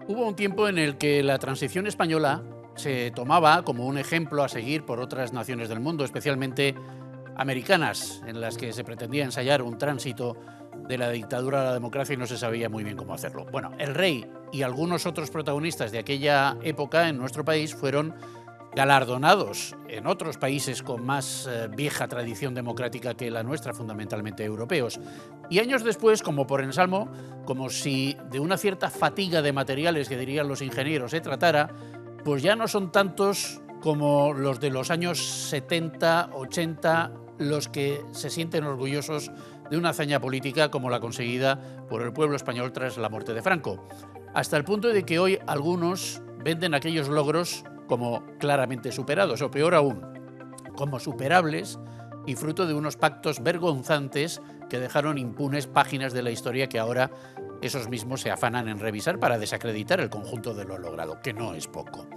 Hubo un tiempo en el que la transición española se tomaba como un ejemplo a seguir por otras naciones del mundo, especialmente americanas, en las que se pretendía ensayar un tránsito de la dictadura a la democracia y no se sabía muy bien cómo hacerlo. Bueno, el rey y algunos otros protagonistas de aquella época en nuestro país fueron galardonados en otros países con más vieja tradición democrática que la nuestra, fundamentalmente europeos. Y años después, como por ensalmo, como si de una cierta fatiga de materiales, que dirían los ingenieros, se tratara, pues ya no son tantos como los de los años 70, 80, los que se sienten orgullosos de una hazaña política como la conseguida por el pueblo español tras la muerte de Franco. Hasta el punto de que hoy algunos venden aquellos logros como claramente superados, o peor aún, como superables y fruto de unos pactos vergonzantes que dejaron impunes páginas de la historia que ahora esos mismos se afanan en revisar para desacreditar el conjunto de lo logrado, que no es poco.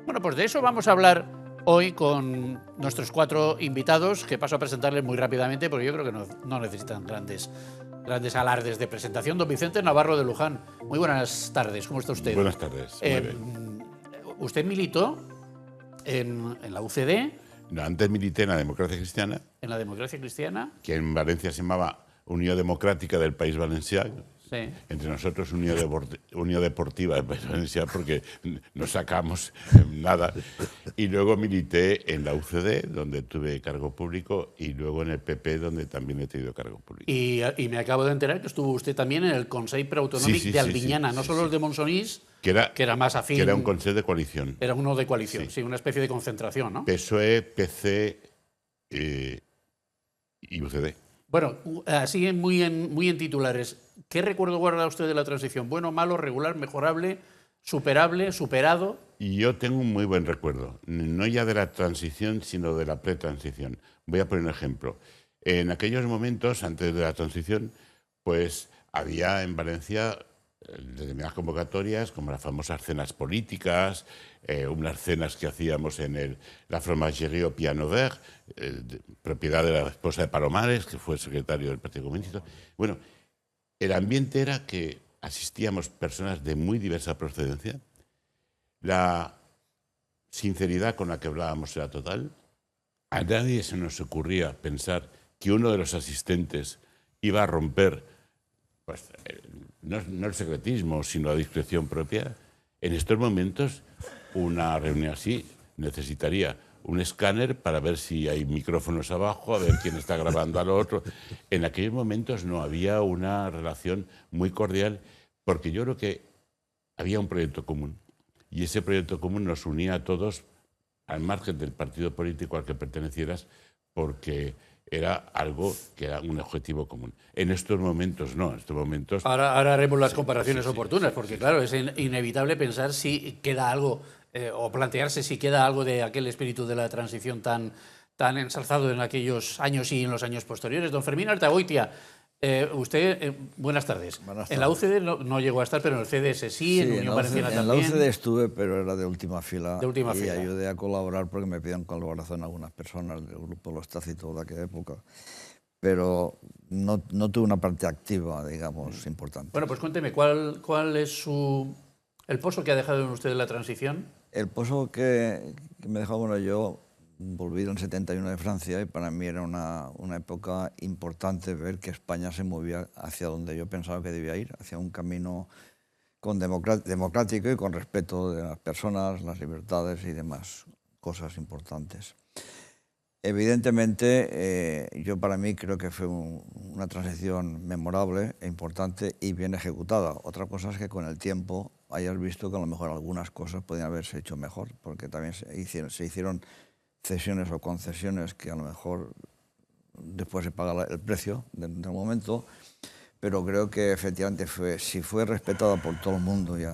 Bueno, pues de eso vamos a hablar hoy con nuestros 4 invitados, que paso a presentarles muy rápidamente, porque yo creo que no necesitan grandes alardes de presentación. Don Vicente Navarro de Luján, muy buenas tardes, ¿cómo está usted? Buenas tardes, muy bien. Usted militó en la UCD. No, antes milité en la Democracia Cristiana. En la Democracia Cristiana. Que en Valencia se llamaba Unión Democrática del País Valencià. Sí. Entre nosotros Unión Deportiva del País Valencià, porque no sacamos nada. Y luego milité en la UCD, donde tuve cargo público, y luego en el PP, donde también he tenido cargo público. Y me acabo de enterar que estuvo usted también en el Consejo Preautonómico de Albiñana, no solo el de Monsonís, que era más afín. Que era un consejo de coalición. Era uno de coalición, sí, una especie de concentración, ¿no? PSOE, PC y UCD. Bueno, así muy en titulares, ¿qué recuerdo guarda usted de la transición? ¿Bueno, malo, regular, mejorable, superable, superado? Y yo tengo un muy buen recuerdo, no ya de la transición, sino de la pretransición. Voy a poner un ejemplo. En aquellos momentos, antes de la transición, pues había en Valencia determinadas convocatorias, como las famosas cenas políticas, unas cenas que hacíamos en la Fromagerie au Piano Vert, propiedad de la esposa de Palomares, que fue secretario del Partido Comunista. Bueno, el ambiente era que asistíamos personas de muy diversa procedencia, la sinceridad con la que hablábamos era total, a nadie se nos ocurría pensar que uno de los asistentes iba a romper pues, no el secretismo, sino la discreción propia. En estos momentos, una reunión así necesitaría un escáner para ver si hay micrófonos abajo, a ver quién está grabando al otro. En aquellos momentos no había una relación muy cordial, porque yo creo que había un proyecto común. Y ese proyecto común nos unía a todos, al margen del partido político al que pertenecieras, porque era algo que era un objetivo común. En estos momentos no, en estos momentos... Ahora haremos las comparaciones oportunas, porque claro, es inevitable pensar si queda algo, o plantearse si queda algo de aquel espíritu de la transición tan ensalzado en aquellos años y en los años posteriores. Don Fermín Altagoitia, usted, buenas tardes. Buenas tardes. En la UCD no llegó a estar, pero en el CDS sí, en Unión Valenciana también. En la UCD estuve, pero era de última fila. De última y fila. Ayudé a colaborar porque me pidieron colaboración algunas personas del grupo Los Tácitos de aquella época. Pero no tuve una parte activa, digamos, importante. Bueno, pues cuénteme, ¿cuál es el pozo que ha dejado en usted de la transición? El pozo que me dejó, bueno, yo volví en el 71 de Francia y para mí era una época importante ver que España se movía hacia donde yo pensaba que debía ir, hacia un camino democrático y con respeto de las personas, las libertades y demás cosas importantes. Evidentemente, yo para mí creo que fue una transición memorable e importante y bien ejecutada. Otra cosa es que con el tiempo hayas visto que a lo mejor algunas cosas podían haberse hecho mejor, porque también se hicieron cesiones o concesiones que a lo mejor después se paga el precio del momento, pero creo que efectivamente si fue respetada por todo el mundo y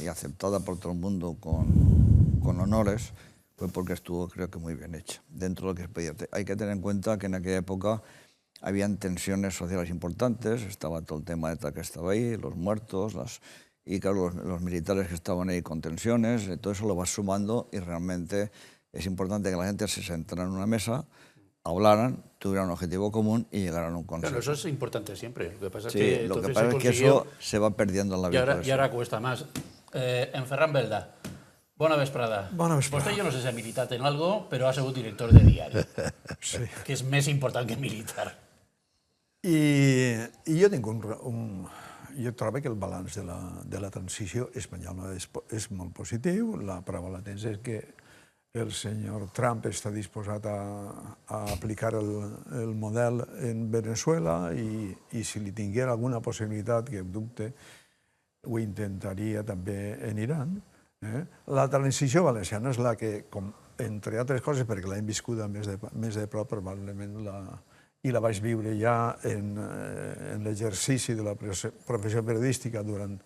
aceptada por todo el mundo con honores, fue porque estuvo, creo que, muy bien hecha. Dentro de lo que se pedía. Hay que tener en cuenta que en aquella época habían tensiones sociales importantes, estaba todo el tema de ETA que estaba ahí, los muertos, y claro, los militares que estaban ahí con tensiones, todo eso lo vas sumando y realmente es importante que la gente se sentara en una mesa, hablaran, tuvieran un objetivo común y llegaran a un consenso. Claro, eso es importante siempre. Lo que pasa es Sí, que, lo que entonces pasa se es que consiguió, eso se va perdiendo en la y vida. ahora cuesta más. En Ferran Belda, bona vesprada. Bona vesprada. Vostè jo no sé si ha militat en algo, però ha sigut director de diari, Sí. que és més important que militar. I jo tinc jo trobo que el balanç de la transició espanyola és molt positiu. La prova latent és que el senyor Trump està disposat a aplicar el model en Venezuela i si li tinguera alguna possibilitat, que dubte, ho intentaria també en Iran. La transició valenciana és la que, entre altres coses, perquè l'hem viscuda més de prop, probablement i la vaig viure ja en l'exercici de la professió periodística durant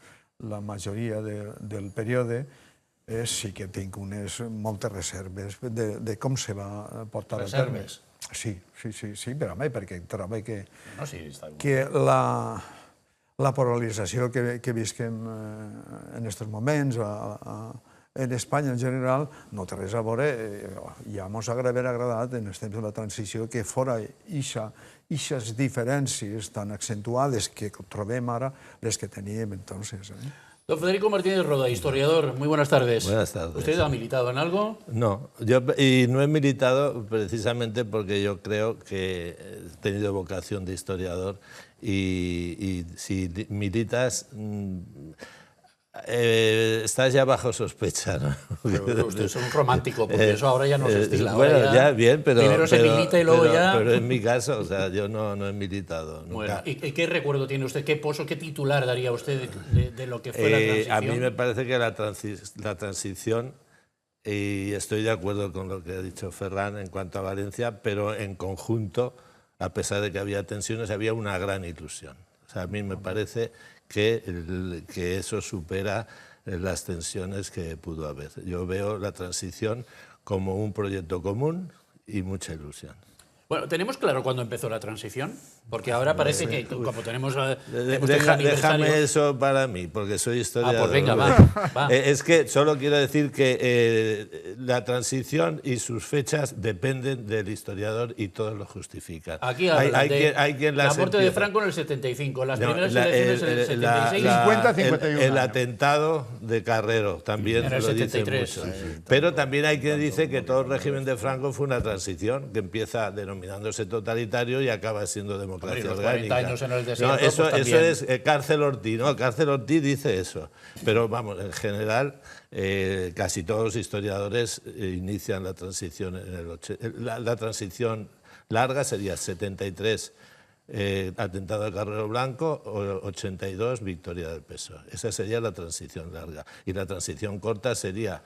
la majoria del període, sí que tinc moltes reserves de com se va portar a terme. Reserves? Sí, però home, perquè trobo que No, sí, està bé. que la polarització que visquem en aquests moments en Espanya en general no té res a veure, ja ens hauria agradat en els temps de la transició que fora aquestes diferències tan accentuades que trobem ara les que teníem entonces. Don Federico Martínez Roda, historiador, muy buenas tardes. Buenas tardes. ¿Usted ha militado en algo? No, y no he militado precisamente porque yo creo que he tenido vocación de historiador y si militas estás ya bajo sospecha, ¿no? Pero usted es un romántico, porque eso ahora ya no se estila. Bueno, ahora ya bien, pero... primero se milita y luego ya... Pero en mi caso, o sea, yo no he militado nunca. Bueno, ¿y qué recuerdo tiene usted? ¿Qué pozo, qué titular daría usted de lo que fue la transición? A mí me parece que la transición, y estoy de acuerdo con lo que ha dicho Ferran en cuanto a Valencia, pero en conjunto, a pesar de que había tensiones, había una gran ilusión. O sea, a mí me parece que eso supera las tensiones que pudo haber. Yo veo la transición como un proyecto común y mucha ilusión. Bueno, ¿tenemos claro cuándo empezó la transición? Porque ahora parece que, como tenemos... Déjame eso para mí, porque soy historiador. Ah, pues venga, va. Es que solo quiero decir que la transición y sus fechas dependen del historiador y todos lo justifican. Aquí hay quien la las muerte de empieza. Franco en el 75, las No, primeras elecciones en el 76... 50-51 el años. atentado de Carrero también En el lo dice 73. mucho. Pero también hay quien dice que todo el régimen de Franco fue una transición que empieza denominándose totalitario y acaba siendo democracia Hombre, y los orgánica. 40 años en el desierto, No, eso pues también. es Cárcel Ortiz, ¿no? Cárcel Ortiz dice eso. Pero vamos, en general, casi todos los historiadores inician la transición la transición larga sería 73. Atentado de Carrero Blanco, 82, victoria del PSOE. Esa sería la transición larga. Y la transición corta sería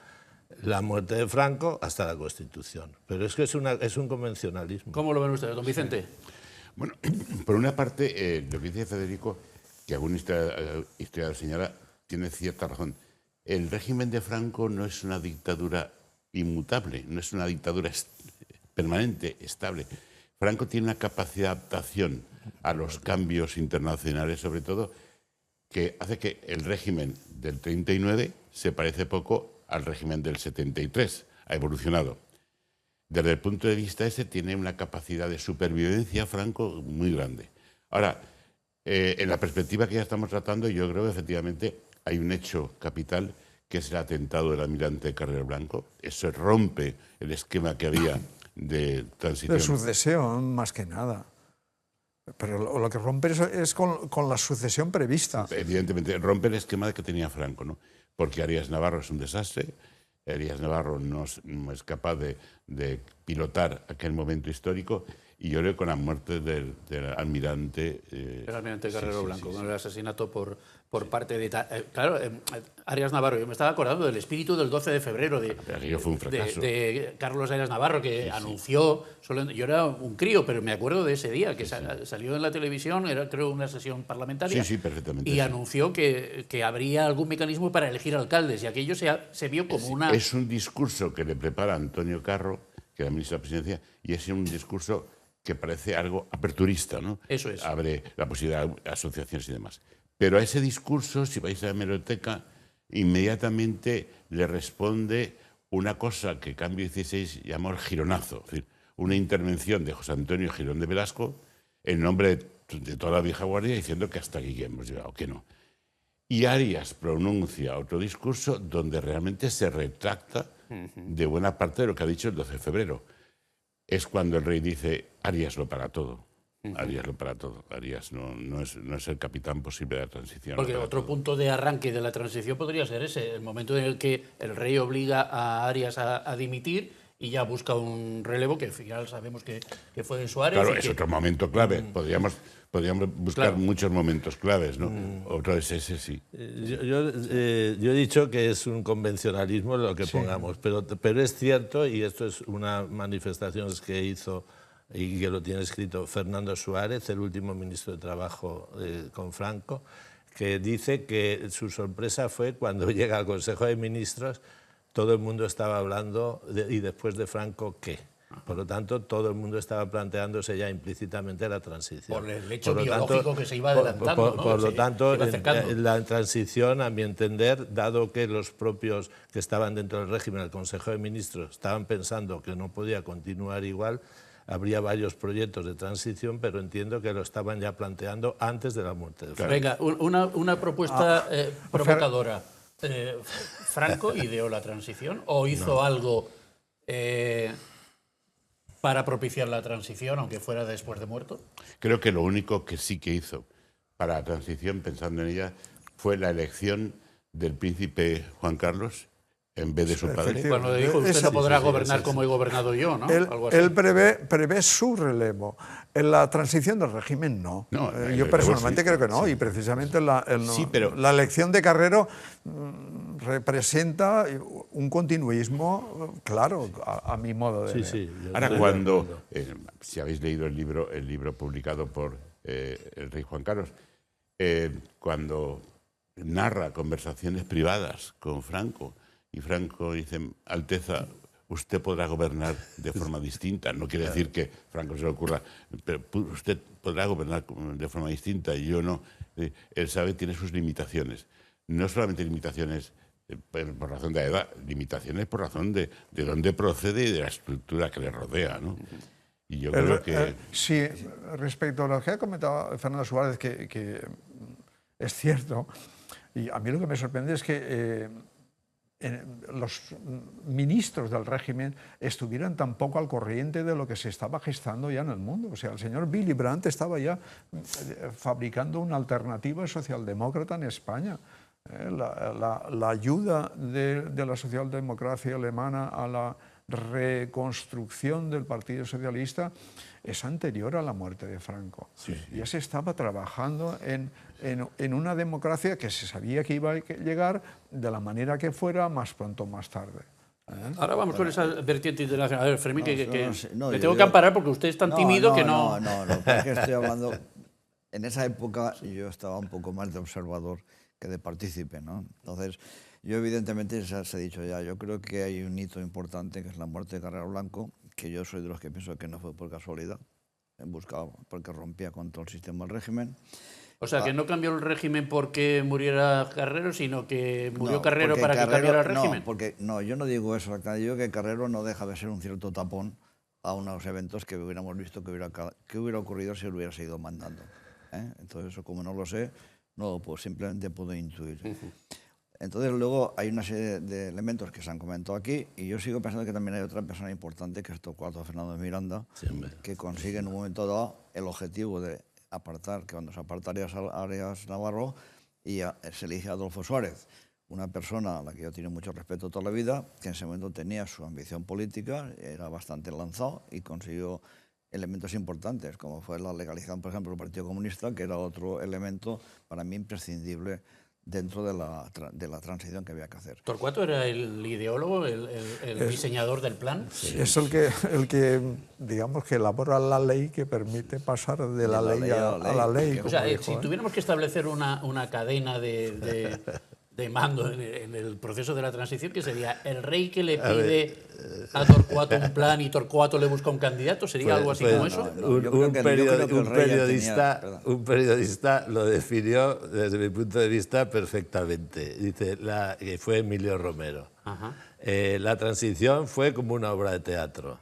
la muerte de Franco hasta la Constitución. Pero es que es un convencionalismo. ¿Cómo lo ven ustedes, don Vicente? Bueno, por una parte, lo que dice Federico, que algún historiador señala, tiene cierta razón. El régimen de Franco no es una dictadura inmutable, no es una dictadura permanente, estable. Franco tiene una capacidad de adaptación a los cambios internacionales, sobre todo, que hace que el régimen del 39 se parece poco al régimen del 73, ha evolucionado. Desde el punto de vista ese tiene una capacidad de supervivencia Franco muy grande. Ahora, en la perspectiva que ya estamos tratando, yo creo que efectivamente hay un hecho capital que es el atentado del almirante Carrero Blanco. Eso rompe el esquema que había de transición. De sucesión, más que nada. Pero lo que rompe es con la sucesión prevista. Evidentemente, rompe el esquema que tenía Franco, ¿no? Porque Arias Navarro es un desastre. Arias Navarro no es capaz de pilotar aquel momento histórico, y yo creo que con la muerte del almirante... El almirante Carrero Blanco, con el asesinato por parte de... claro, Arias Navarro, yo me estaba acordando del espíritu del 12 de febrero fue un fracaso. de Carlos Arias Navarro, que anunció... yo era un crío, pero me acuerdo de ese día, que salió en la televisión, era creo una sesión parlamentaria, Sí, perfectamente. y anunció que habría algún mecanismo para elegir alcaldes, y aquello se vio como una... Es un discurso que le prepara Antonio Carro, que era ministro de la Presidencia, y es un discurso que parece algo aperturista, ¿no? Eso es. Abre la posibilidad de asociaciones y demás. Pero a ese discurso, si vais a la hemeroteca, inmediatamente le responde una cosa que Cambio 16 llamó el gironazo, es decir, una intervención de José Antonio Girón de Velasco en nombre de toda la vieja guardia diciendo que hasta aquí hemos llegado, que no. Y Arias pronuncia otro discurso donde realmente se retracta de buena parte de lo que ha dicho el 12 de febrero. Es cuando el rey dice, Arias lo para todo. Arias lo para todo. Arias no es el capitán posible de la transición. Porque otro punto de arranque de la transición podría ser ese, el momento en el que el rey obliga a Arias a dimitir y ya busca un relevo, que al final sabemos que fue Suárez. Claro, es otro momento clave. Podríamos buscar muchos momentos claves, ¿no? Otro es ese, sí. Yo he dicho que es un convencionalismo lo que pongamos, pero es cierto, y esto es una manifestación que hizo y que lo tiene escrito Fernando Suárez, el último ministro de Trabajo con Franco, que dice que su sorpresa fue cuando llega al Consejo de Ministros, todo el mundo estaba hablando y después de Franco, ¿qué? Por lo tanto, todo el mundo estaba planteándose ya implícitamente la transición. Por el hecho biológico que se iba adelantando. Por lo tanto, la transición, a mi entender, dado que los propios que estaban dentro del régimen, el Consejo de Ministros, estaban pensando que no podía continuar igual, habría varios proyectos de transición, pero entiendo que lo estaban ya planteando antes de la muerte de Franco. Venga, una propuesta provocadora. ¿Franco ideó la transición o hizo algo para propiciar la transición, aunque fuera después de muerto? Creo que lo único que sí que hizo para la transición, pensando en ella, fue la elección del príncipe Juan Carlos en vez de su padre. Cuando le dijo, usted no podrá gobernar como he gobernado yo, ¿no? Algo así. Él prevé su relevo. En la transición del régimen no. Yo personalmente creo que no, y precisamente la elección de Carrero representa un continuismo claro, a mi modo de ver. Ahora, cuando, si habéis leído el libro publicado por el rey Juan Carlos, cuando narra conversaciones privadas con Franco, y Franco dice, Alteza, usted podrá gobernar de forma distinta. No quiere decir que Franco se le ocurra, pero usted podrá gobernar de forma distinta y yo no. Él sabe, tiene sus limitaciones. No solamente limitaciones por razón de la edad, limitaciones por razón de dónde procede y de la estructura que le rodea, ¿no? Y yo creo que... Sí, respecto a lo que ha comentado Fernando Suárez, que es cierto, y a mí lo que me sorprende es que los ministros del régimen estuvieran tan poco al corriente de lo que se estaba gestando ya en el mundo. O sea, el señor Willy Brandt estaba ya fabricando una alternativa socialdemócrata en España. La ayuda de la socialdemocracia alemana a la reconstrucción del Partido Socialista es anterior a la muerte de Franco. Ya se estaba trabajando en una democracia que se sabía que iba a llegar de la manera que fuera, más pronto o más tarde. Ahora vamos con esa vertiente internacional. A ver, Fermín, me tengo que amparar porque usted es tan tímido que no... No, porque estoy hablando... En esa época yo estaba un poco más de observador que de partícipe, ¿no? Entonces, yo evidentemente, se ha dicho ya, yo creo que hay un hito importante que es la muerte de Carrero Blanco, que yo soy de los que pienso que no fue por casualidad, buscado porque rompía contra el sistema del régimen. O sea, que no cambió el régimen porque muriera Carrero, sino que murió Carrero para que cambiara el régimen. No, yo no digo eso. Yo digo que Carrero no deja de ser un cierto tapón a unos eventos que hubiéramos visto que hubiera ocurrido si él hubiera seguido mandando. Entonces, eso como no lo sé, no, pues simplemente puedo intuir. Entonces, luego hay una serie de elementos que se han comentado aquí y yo sigo pensando que también hay otra persona importante, que es Torcuato Fernández Miranda, que consigue en un momento dado el objetivo de apartar, que cuando se aparta Arias Navarro, y se elige a Adolfo Suárez, una persona a la que yo tengo mucho respeto toda la vida, que en ese momento tenía su ambición política, era bastante lanzado y consiguió elementos importantes, como fue la legalización, por ejemplo, del Partido Comunista, que era otro elemento para mí imprescindible dentro de la transición que había que hacer. ¿Torcuato era el ideólogo, el diseñador del plan? Sí. Es el que, digamos, que elabora la ley que permite pasar de la ley a la ley. O sea, si tuviéramos que establecer una cadena de de mando en el proceso de la transición, que sería el rey que le pide a Torcuato un plan y Torcuato le busca un candidato? ¿Sería algo así como eso? Un periodista lo definió desde mi punto de vista perfectamente. Dice que fue Emilio Romero. La transición fue como una obra de teatro.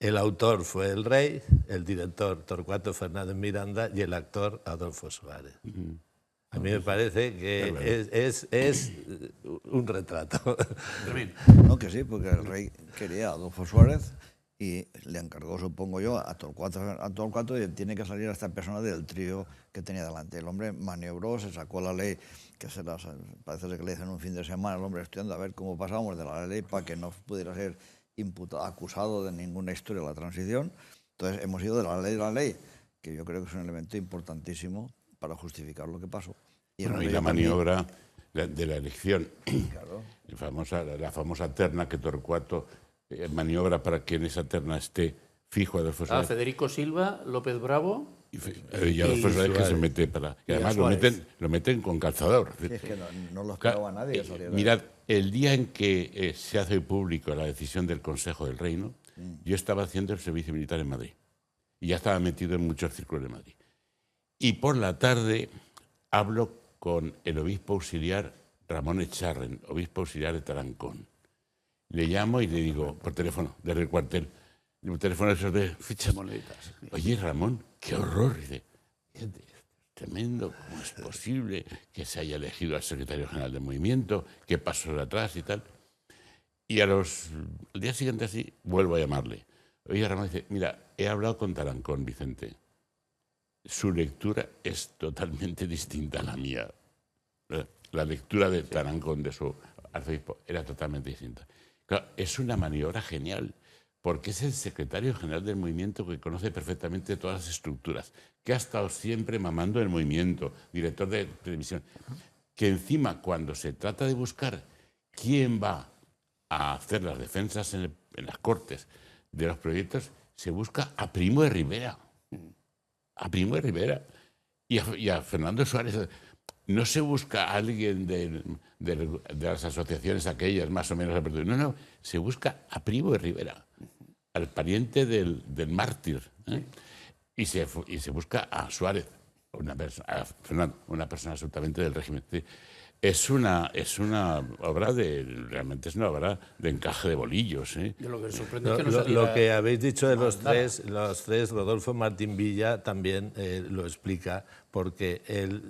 El autor fue el rey, el director Torcuato Fernández Miranda y el actor Adolfo Suárez. A mí me parece que es un retrato. No, que sí, porque el rey quería a Adolfo Suárez y le encargó, supongo yo, a Torcuato y tiene que salir a esta persona del trío que tenía delante. El hombre maniobró, se sacó la ley, parece que le dicen un fin de semana, el hombre estudiando a ver cómo pasábamos de la ley para que no pudiera ser imputado, acusado de ninguna historia de la transición. Entonces hemos ido de la ley, que yo creo que es un elemento importantísimo para justificar lo que pasó. Y la maniobra de la elección, claro. La famosa terna que Torcuato maniobra para que en esa terna esté fijo Adolfo Suárez. Federico Silva, López Bravo y Adolfo Suárez, que se mete para... Y además lo meten con calzador. Sí, es que no lo esperaba nadie. Mirad, el día en que se hace público la decisión del Consejo del Reino, yo estaba haciendo el servicio militar en Madrid y ya estaba metido en muchos círculos de Madrid. Y por la tarde hablo con el obispo auxiliar Ramón Echarren, obispo auxiliar de Tarancón. Le llamo y le digo, por teléfono, desde el cuartel, un teléfono de fichas monedas. Oye, Ramón, qué horror. Dice, es tremendo, ¿cómo es posible que se haya elegido al secretario general del movimiento? ¿Qué pasó de atrás y tal? Y al día siguiente así, vuelvo a llamarle. Oye, Ramón dice, mira, he hablado con Tarancón, Vicente. Su lectura es totalmente distinta a la mía. La lectura de Tarancón, de su arzobispo, era totalmente distinta. Claro, es una maniobra genial, porque es el secretario general del movimiento que conoce perfectamente todas las estructuras, que ha estado siempre mamando el movimiento, director de televisión, que encima cuando se trata de buscar quién va a hacer las defensas en las Cortes de los proyectos, se busca a Primo de Rivera. A Primo de Rivera y a Fernando Suárez. No se busca a alguien de las asociaciones aquellas más o menos. No, se busca a Primo de Rivera, al pariente del mártir. Y se busca a Suárez, a Fernando, una persona absolutamente del régimen. Es una obra realmente es una obra de encaje de bolillos. De lo que sorprende que lo que habéis dicho de los tres, Rodolfo Martín Villa también lo explica, porque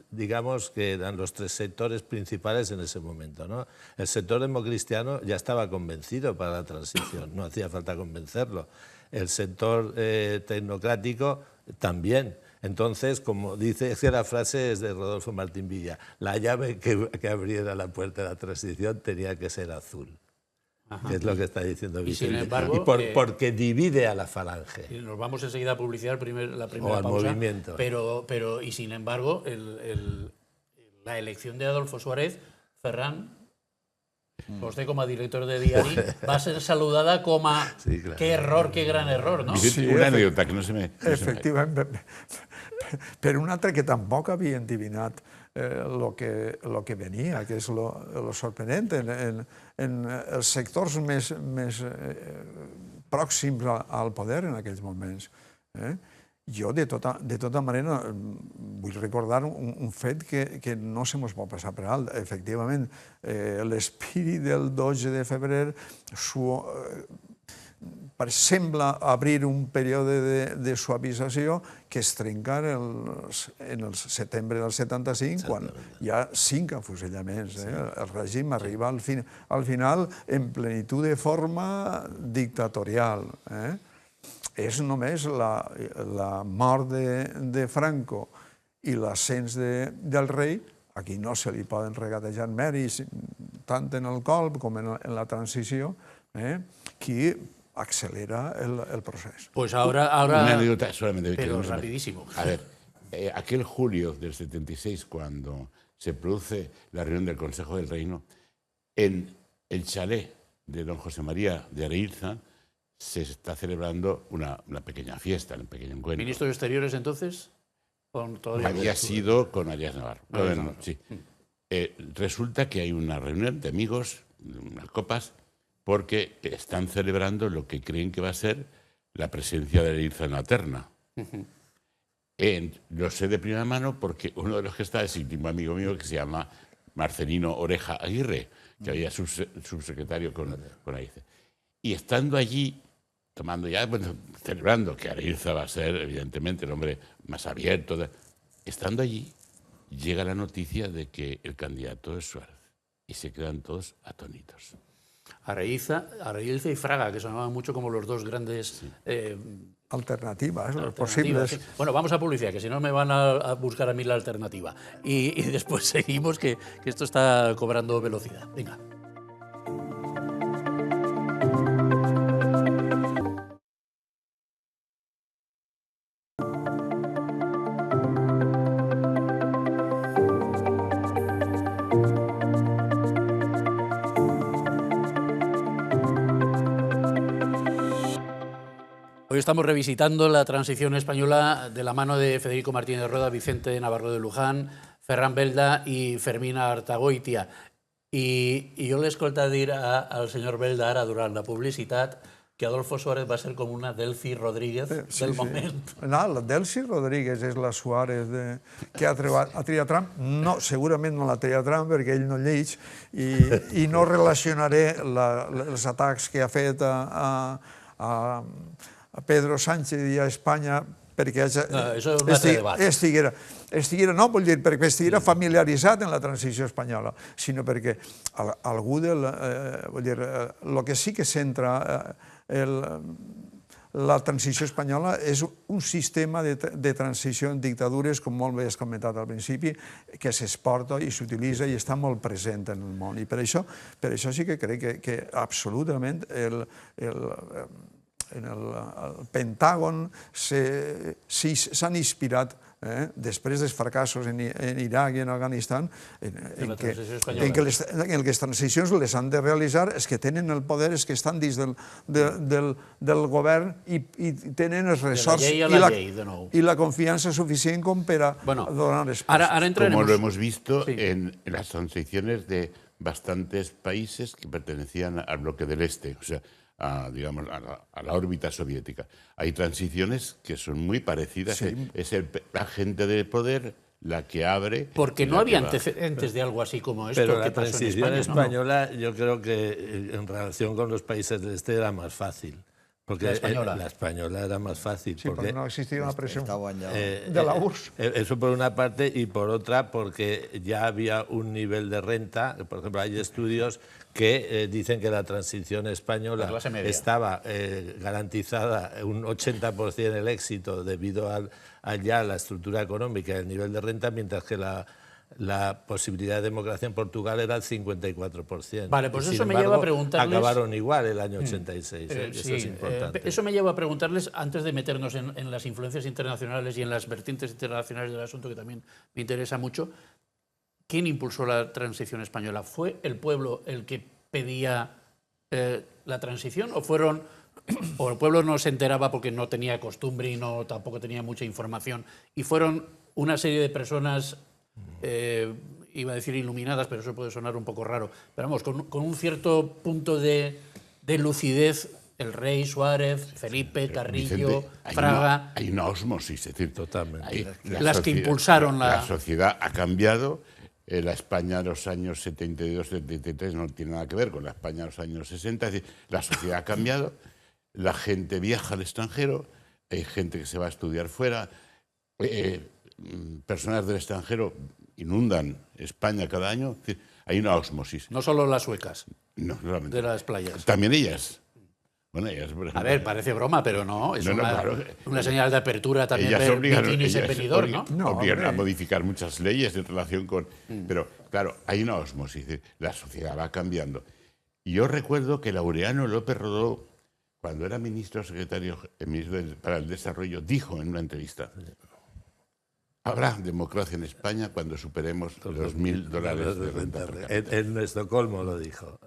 digamos que eran los tres sectores principales en ese momento, ¿no? El sector democristiano ya estaba convencido para la transición, no hacía falta convencerlo. El sector tecnocrático también. Entonces, como dice, es que la frase es de Rodolfo Martín Villa, la llave que abriera la puerta de la transición tenía que ser azul. Que es lo que está diciendo Vicente. Y sin embargo, porque divide a la falange. Y nos vamos enseguida a publicidad la primera o al pausa. Movimiento. Pero y sin embargo, la elección de Adolfo Suárez, Ferran, usted como director de diari, va a ser saludada como sí, claro. Qué error, qué gran error, no? Sí, una anécdota que no se me... Efectivament, per un altre que tampoc havia endivinat lo que venia, que és lo sorprenent. En els sectors més pròxims al poder en aquells moments. Jo, de tota manera, vull recordar un fet que no se mos pot passar per alt. Efectivament, l'espírit del 12 de febrer sembla obrir un període de suavització que es trenca en el setembre del 75, quan hi ha 5 afusellaments. El règim arriba al final en plenitud de forma dictatorial. És només la mort de Franco i l'ascens del rei, aquí no se li poden regatejar mèrits tant en el colp com en la transició, qui acelera el proceso. Pues ahora una anécdota solamente. Pero rapidísimo. A ver, aquel julio del 76, cuando se produce la reunión del Consejo del Reino, en el chalet de don José María de Areilza se está celebrando una pequeña fiesta, un pequeño encuentro. ¿Ministro de Exteriores entonces? Había sido con Arias Navarro. Sí. Resulta que hay una reunión de amigos, unas copas, porque están celebrando lo que creen que va a ser la presencia de Ilza en la terna. Lo sé de primera mano porque uno de los que está es íntimo amigo mío que se llama Marcelino Oreja Aguirre, que había subsecretario con AICE. Y estando allí, tomando ya, bueno, celebrando que Areilza va a ser, evidentemente, el hombre más abierto, estando allí, llega la noticia de que el candidato es Suárez. Y se quedan todos atónitos. Areilza y Fraga, que sonaban mucho como los dos grandes... Alternativas, los alternativas, posibles. sí. Bueno, vamos a publicidad, que si no me van a buscar a mí la alternativa. Y después seguimos, que esto está cobrando velocidad. Venga. Hoy estamos revisitando la transición española de la mano de Federico Martínez Roda, Vicente Navarro de Luján, Ferran Belda y Fermina Artagoitia. I jo l'he escoltat dir al senyor Belda ara durant la publicitat que Adolfo Suárez va ser com una Delcy Rodríguez del moment. No, la Delcy Rodríguez és la Suárez que ha triat Trump. No, segurament no l'ha triat Trump perquè ell no lleig i no relacionaré els atacs que ha fet a Pedro Sánchez i a Espanya perquè estiguera, no vull dir perquè estiguera familiaritzat en la transició espanyola, sinó perquè algú vull dir, el que sí que centra la transició espanyola és un sistema de transició en dictadures, com molt bé has comentat al principi, que s'exporta i s'utilitza i està molt present en el món. I per això sí que crec que absolutament en el Pentàgon s'han inspirat, després dels fracassos en Iraq i en Afganistan, en què les transicions les han de realitzar els que tenen el poder, els que estan dins del govern i tenen els ressorts i la confiança suficient com per a donar respostes. Como lo hemos visto en las transiciones de bastantes países que pertenecían al bloque del Este, o sea, digamos, a la órbita soviética. Hay transiciones que son muy parecidas. Sí. Es la gente del poder la que abre... Porque no había antecedentes de algo así como esto. Pero la transición española, yo creo que en relación con los países del Este era más fácil. Porque la española era más fácil. Sí, porque no existía una presión de la URSS. Eso por una parte, y por otra porque ya había un nivel de renta. Por ejemplo, hay estudios que dicen que la transición española estaba garantizada un 80% el éxito debido a ya la estructura económica y el nivel de renta, mientras que la posibilidad de democracia en Portugal era el 54%. Vale, pues eso me lleva a preguntarles... Acabaron igual el año 86, eso es importante. Eso me lleva a preguntarles, antes de meternos en las influencias internacionales y en las vertientes internacionales del asunto, que también me interesa mucho, ¿quién impulsó la transición española? ¿Fue el pueblo el que pedía la transición o el pueblo no se enteraba porque no tenía costumbre y tampoco tenía mucha información y fueron una serie de personas... iba a decir iluminadas, pero eso puede sonar un poco raro, pero vamos, con un cierto punto de lucidez, el rey, Suárez, Felipe, Carrillo, Vicente, Fraga... Hay una osmosis, es decir, totalmente. Las que impulsaron la sociedad ha cambiado. La España de los años 72-73 no tiene nada que ver con la España de los años 60, es decir, la sociedad ha cambiado, la gente viaja al extranjero, hay gente que se va a estudiar fuera, personas del extranjero inundan España cada año. Es decir, hay una osmosis. No solo las suecas, no, de las playas. También ellas. Bueno, ellas, por ejemplo, a ver, parece broma, pero no, es una señal de apertura también ellas ver bikinis en Benidorm, ¿no? Obligan a modificar muchas leyes en relación con... Pero, claro, hay una osmosis. La sociedad va cambiando. Y yo recuerdo que Laureano López Rodó, cuando era ministro secretario para el Desarrollo, dijo en una entrevista: habrá democracia en España cuando superemos los $1.000 de renta per cápita. En Estocolmo lo dijo.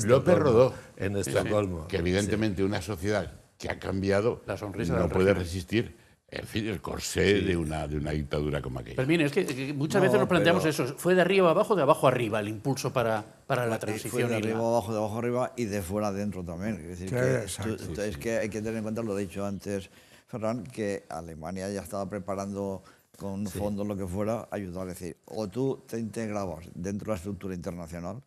López Rodó. En Estocolmo. Que evidentemente una sociedad que ha cambiado La sonrisa no del puede régimen. resistir en fin, el corsé de una dictadura como aquella. Fermín, es que muchas veces nos planteamos eso. ¿Fue de arriba abajo o de abajo arriba el impulso para la transición? Fue de arriba abajo, de abajo arriba y de fuera adentro también. Es decir, es que hay que tener en cuenta, lo he dicho antes, Ferran, que Alemania ya estaba preparando con fondos, lo que fuera, ayudar. Es decir, o tú te integrabas dentro de la estructura internacional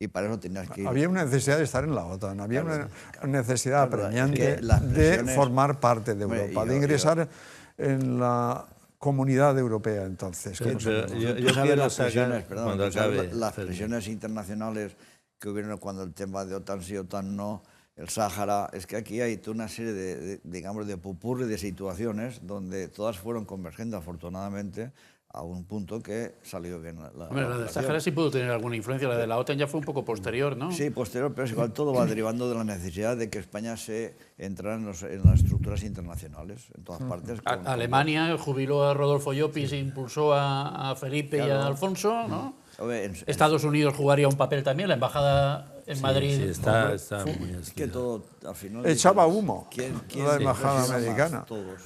y para eso tenías que ir. Había una necesidad de estar en la OTAN, había una necesidad apremiante las de presiones, formar parte de Europa, de ingresar en la comunidad europea entonces. Pero yo Tú sabes quiero las presiones, sacar, cuando tú sabes acabe, las Fermín. presiones internacionales que hubieron cuando el tema de OTAN sí, OTAN no, el Sáhara, es que aquí hay toda una serie digamos, de popurrí de situaciones donde todas fueron convergiendo afortunadamente a un punto que salió bien la Hombre, la del Sáhara sí pudo tener alguna influencia, la de la OTAN ya fue un poco posterior, ¿no? Sí, posterior, pero es igual todo va derivando de la necesidad de que España se entrara en las estructuras internacionales, en todas partes. Alemania jubiló a Rodolfo Llopis e impulsó a Felipe y a Alfonso, ¿no? Estados Unidos jugaría un papel también, la embajada en Madrid. Sí, está muy Es que todo, al final... Echaba humo ¿Quién la embajada presiona más? americana. Todos.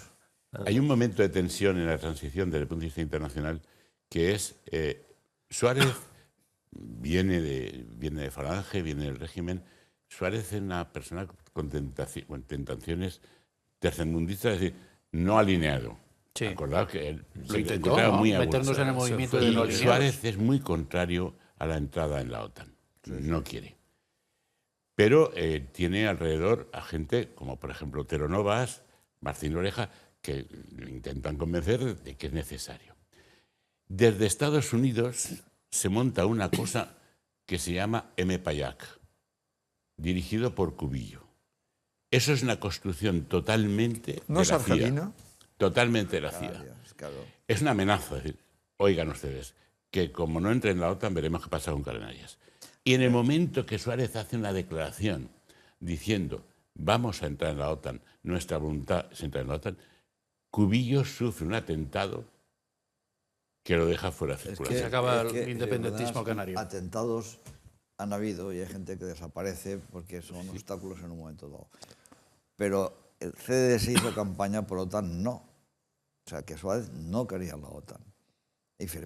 Hay un momento de tensión en la transición desde el punto de vista internacional que es Suárez viene de Falange, viene del régimen. Suárez es una persona con tentaciones tercermundistas, es decir, no alineado. Sí. Acordaos que él Lo se intentó, encontraba ¿no? muy a Meternos gusto. en el movimiento de Y no alineados. Suárez es muy contrario a la entrada en la OTAN. No quiere. Pero tiene alrededor a gente como, por ejemplo, Otero Novas, Martín Oreja, que le intentan convencer de que es necesario. Desde Estados Unidos se monta una cosa que se llama MPAYAC, dirigido por Cubillo. Eso es una construcción totalmente ¿No de es la CIA. argelina? Totalmente de la CIA. Claro. Es una amenaza. Es decir, oigan ustedes, que como no entre en la OTAN veremos qué pasa con Canarias. Y en el momento que Suárez hace una declaración diciendo vamos a entrar en la OTAN, nuestra voluntad es entrar en la OTAN, Cubillo sufre un atentado que lo deja fuera de circulación. Se acaba el es independentismo además, canario. Atentados han habido y hay gente que desaparece porque son obstáculos en un momento dado. Pero el CDS hizo campaña por OTAN, no. O sea, que Suárez no quería la OTAN.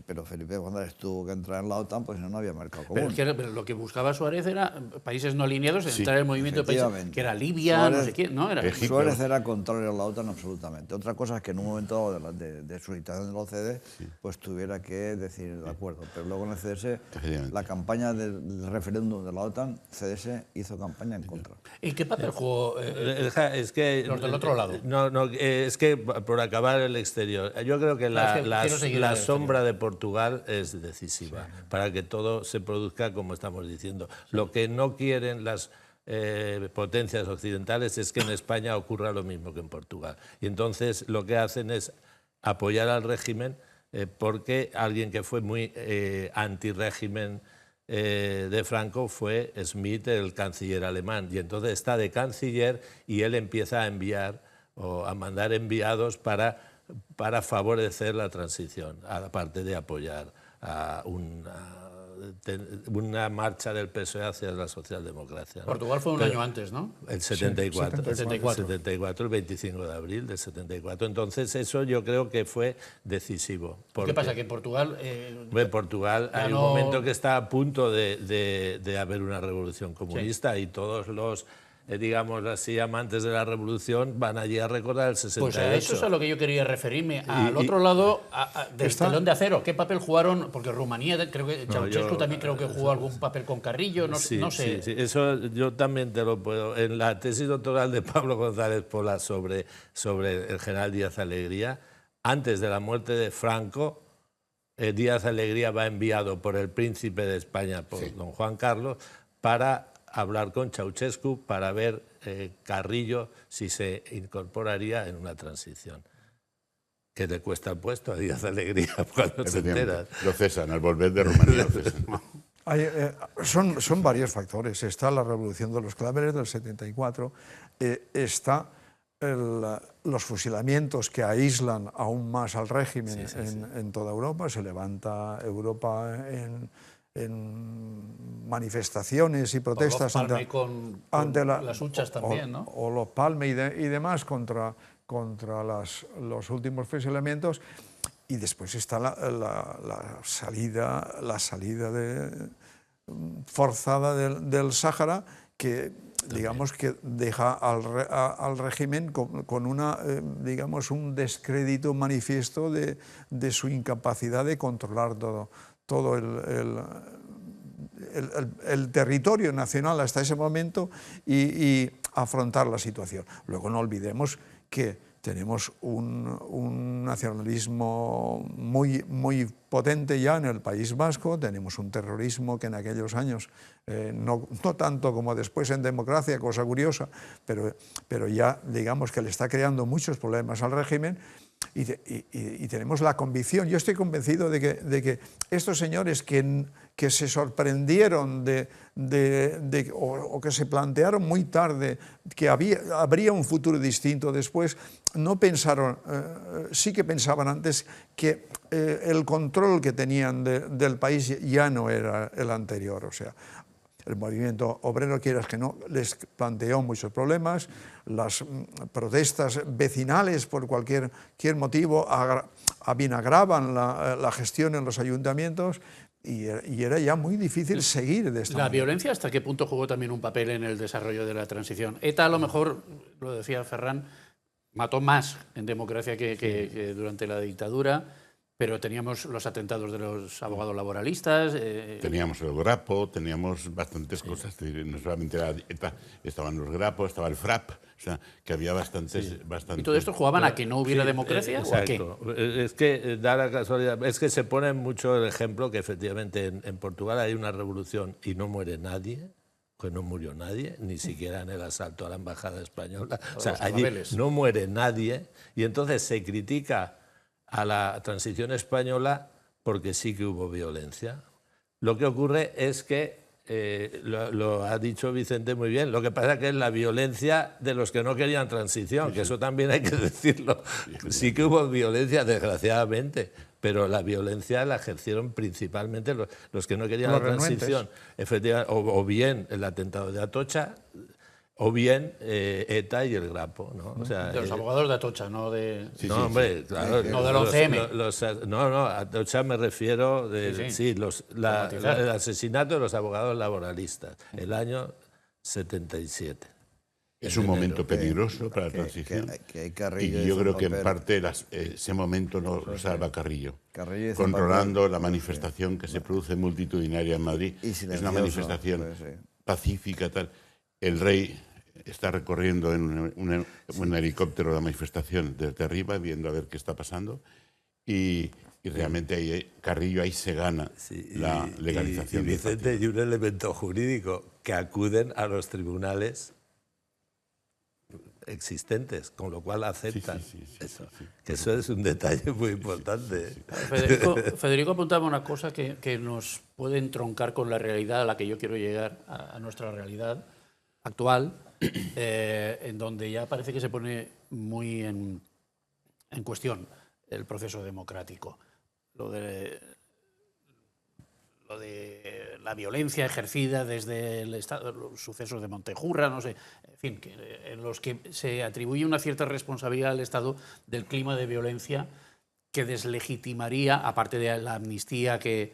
Pero Felipe González tuvo que entrar en la OTAN, pues no había mercado común. Pero es que lo que buscaba Suárez era países no alineados, Sí, entrar en el movimiento de países, efectivamente. que era Libia, Suárez- no sé quién, ¿no? Era Egipto. Suárez era contrario a la OTAN absolutamente. Otra cosa es que en un momento dado de su situación de la OCDE, pues tuviera que decir de acuerdo. Pero luego en el CDS, Efectivamente. la campaña del referéndum de la OTAN, CDS hizo campaña en contra. ¿Y qué papel jugó? Es que Los del otro lado. No, es que por acabar el exterior, yo creo que Claro, es que quiero seguir la el sombra de Portugal es decisiva para que todo se produzca como estamos diciendo. Lo que no quieren las potencias occidentales es que en España ocurra lo mismo que en Portugal. Y entonces lo que hacen es apoyar al régimen porque alguien que fue muy anti-régimen de Franco fue Schmidt, el canciller alemán, y entonces está de canciller y él empieza a enviar o a mandar enviados para favorecer la transición, aparte de apoyar a una marcha del PSOE hacia la socialdemocracia, ¿no? Portugal fue un año antes, ¿no? El 74, Sí, 74. El 74, el 25 de abril del 74. Entonces eso yo creo que fue decisivo. ¿Qué pasa? Que en Portugal... En Portugal hay un ganó- momento que está a punto de haber una revolución comunista y todos los, digamos así, amantes de la revolución van allí a recordar el 68. Pues a eso es a lo que yo quería referirme. Al Y- otro lado, del Está- telón de acero, ¿qué papel jugaron? Porque Rumanía, creo que No, Ceausescu yo- también creo que jugó algún papel con Carrillo, no, Sí, no sé. sí, sí. Eso yo también te lo puedo. En la tesis doctoral de Pablo González Pola sobre el general Díaz Alegría, antes de la muerte de Franco, Díaz Alegría va enviado por el príncipe de España, por don Juan Carlos, para hablar con Ceausescu, para ver Carrillo si se incorporaría en una transición. Que le cuesta el puesto a Díaz Alegría cuando se entera. Lo cesan, al volver de Rumanía lo cesan. Son varios factores. Está la revolución de los claveles del 74, está los fusilamientos que aíslan aún más al régimen en toda Europa. Se levanta Europa en manifestaciones y protestas Palme con ante las huchas también, ¿no? o los Palme y demás contra contra los últimos fusilamientos, y después está la salida forzada del Sáhara, que digamos que deja al régimen con digamos, un descrédito manifiesto de su incapacidad de controlar todo el territorio nacional hasta ese momento y afrontar la situación. Luego no olvidemos que tenemos un nacionalismo muy potente ya en el País Vasco, tenemos un terrorismo que en aquellos años, no tanto como después en democracia, cosa curiosa, pero ya digamos que le está creando muchos problemas al régimen. Y tenemos la convicción, yo estoy convencido de que estos señores que se sorprendieron o que se plantearon muy tarde que habría un futuro distinto después, no pensaron, sí que pensaban antes que el control que tenían del país ya no era el anterior. O sea, el movimiento obrero, quieras que no, les planteó muchos problemas, las protestas vecinales por cualquier motivo avinagraban la gestión en los ayuntamientos y era ya muy difícil seguir de esta manera. ¿La violencia hasta qué punto jugó también un papel en el desarrollo de la transición? ETA, a lo mejor, lo decía Ferran, mató más en democracia que durante la dictadura, pero teníamos los atentados de los abogados laboralistas. Teníamos el Grapo, teníamos bastantes cosas, no solamente la ETA, estaban los Grapos, estaba el FRAP, o sea, que había bastantes... ¿Y todo esto jugaban a que no hubiera democracia o a qué? Es que da la casualidad, es que se pone mucho el ejemplo que efectivamente en Portugal hay una revolución y no muere nadie, que no murió nadie, ni siquiera en el asalto a la embajada española. O sea, allí no muere nadie y entonces se critica a la transición española porque sí que hubo violencia. Lo que ocurre es que, lo ha dicho Vicente muy bien, lo que pasa es que es la violencia de los que no querían transición, que eso también hay que decirlo. Sí que hubo violencia, desgraciadamente, pero la violencia la ejercieron principalmente los que no querían la transición. Efectivamente, o bien el atentado de Atocha, o bien ETA y el Grapo, ¿no? O sea, de los abogados de Atocha, no de... No, hombre, claro. No del 11M. No, a Atocha me refiero el asesinato de los abogados laboralistas, el año 77. Es un momento peligroso para la transición y yo creo que en parte ese momento lo salva Carrillo, controlando la manifestación que se produce multitudinaria en Madrid. Es una manifestación pacífica, tal. El rey está recorriendo en un helicóptero la manifestación desde arriba, viendo a ver qué está pasando, y realmente Carrillo ahí se gana la legalización. Y Vicente, y un elemento jurídico, que acuden a los tribunales existentes, con lo cual aceptan eso. Que eso es un detalle muy importante. Federico apuntaba una cosa que nos puede entroncar con la realidad a la que yo quiero llegar, a nuestra realidad actual, en donde ya parece que se pone muy en cuestión el proceso democrático. Lo de la violencia ejercida desde el Estado, los sucesos de Montejurra, no sé, en fin, en los que se atribuye una cierta responsabilidad al Estado del clima de violencia que deslegitimaría, aparte de la amnistía que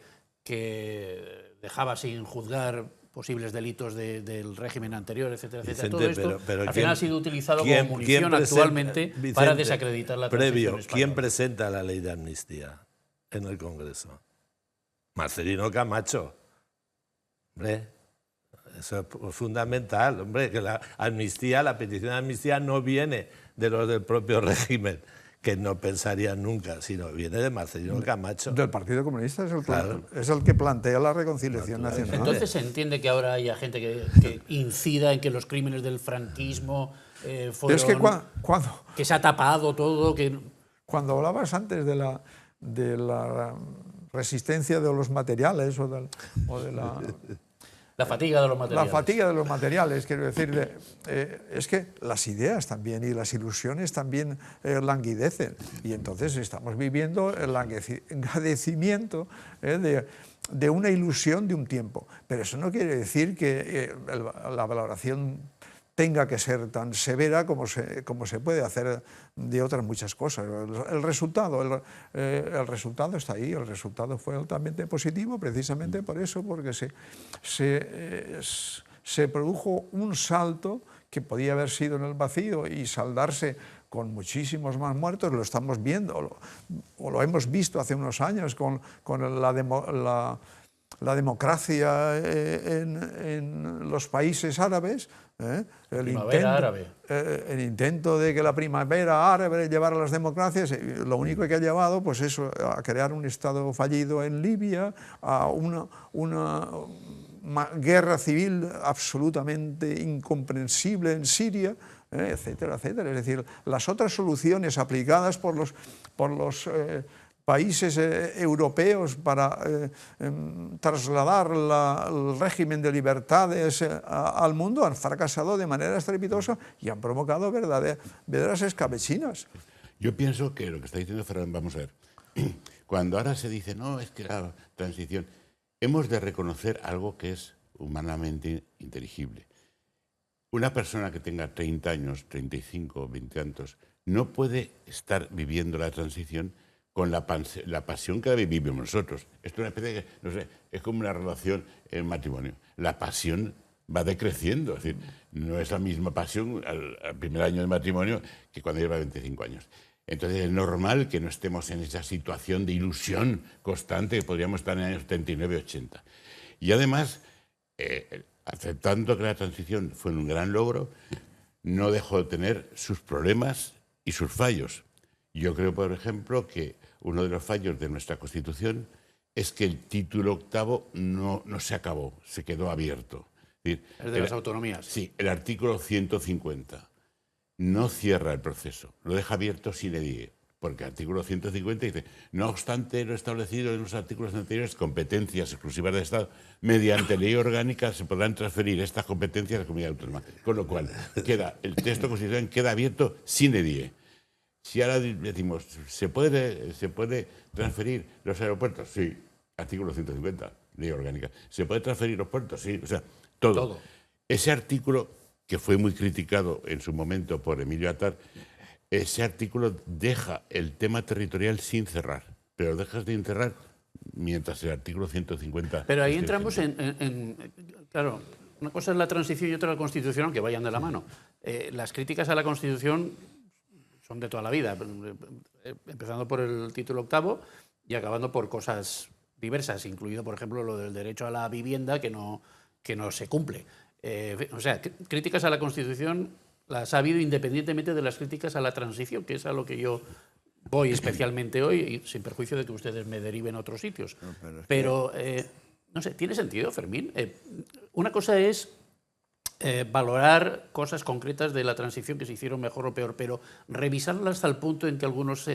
dejaba sin juzgar posibles delitos del régimen anterior, etcétera, etcétera. Todo esto pero al final ha sido utilizado como munición actualmente, Vicente, para desacreditar la transición española. ¿Quién presenta la ley de amnistía en el Congreso? Marcelino Camacho. Hombre, eso es fundamental. Hombre, que la petición de amnistía no viene de los del propio régimen, que no pensarían nunca, sino viene de Marcelino Camacho. Del Partido Comunista es el que plantea la reconciliación nacional. Entonces se entiende que ahora haya gente que incida en que los crímenes del franquismo fueron... Es que que se ha tapado todo, que... Cuando hablabas antes de la resistencia de los materiales o de la... La fatiga de los materiales. La fatiga de los materiales, quiero decir, es que las ideas también y las ilusiones también languidecen. Y entonces estamos viviendo el languidecimiento de una ilusión de un tiempo. Pero eso no quiere decir que la valoración tenga que ser tan severa como se puede hacer de otras muchas cosas. El resultado está ahí, el resultado fue altamente positivo precisamente por eso, porque se produjo un salto que podía haber sido en el vacío y saldarse con muchísimos más muertos. Lo estamos viendo, o lo hemos visto hace unos años con la democracia en los países árabes, el intento de que la primavera árabe llevara a las democracias, lo único que ha llevado pues eso, a crear un Estado fallido en Libia, a una guerra civil absolutamente incomprensible en Siria, etcétera, etcétera. Es decir, las otras soluciones aplicadas por los países europeos para trasladar el régimen de libertades al mundo han fracasado de manera estrepitosa y han provocado verdaderas escabechinas. Yo pienso que lo que está diciendo Ferran, vamos a ver, cuando ahora se dice, no, es que la transición, hemos de reconocer algo que es humanamente inteligible. Una persona que tenga 30 años, 35, 20 años, no puede estar viviendo la transición con la pasión que vivimos nosotros. Esto es una especie de, no sé, es como una relación en matrimonio. La pasión va decreciendo, es decir, no es la misma pasión al primer año de matrimonio que cuando lleva 25 años. Entonces es normal que no estemos en esa situación de ilusión constante que podríamos estar en los años 79 y 80. Y además, aceptando que la transición fue un gran logro, no dejó de tener sus problemas y sus fallos. Yo creo, por ejemplo, que uno de los fallos de nuestra Constitución es que el título octavo no se acabó, se quedó abierto. Es decir, el de las autonomías. Sí, el artículo 150 no cierra el proceso, lo deja abierto sine die, porque el artículo 150 dice, no obstante lo establecido en los artículos anteriores, competencias exclusivas del Estado, mediante ley orgánica se podrán transferir estas competencias a la comunidad autónoma. Con lo cual, el texto constitucional queda abierto sine die. Si ahora decimos, ¿se puede transferir los aeropuertos? Sí, artículo 150, ley orgánica. ¿Se puede transferir los puertos? Sí, o sea, todo. Ese artículo, que fue muy criticado en su momento por Emilio Attard, ese artículo deja el tema territorial sin cerrar, pero dejas de encerrar mientras el artículo 150... Pero ahí entramos claro, una cosa es la transición y otra la Constitución, aunque vayan de la mano. Las críticas a la Constitución son de toda la vida, empezando por el título octavo y acabando por cosas diversas, incluido, por ejemplo, lo del derecho a la vivienda que no se cumple. O sea, críticas a la Constitución las ha habido independientemente de las críticas a la transición, que es a lo que yo voy especialmente hoy, y sin perjuicio de que ustedes me deriven a otros sitios. Pero no sé, ¿tiene sentido, Fermín? Una cosa es valorar cosas concretas de la transición que se hicieron mejor o peor, pero revisarlas hasta el punto en que algunos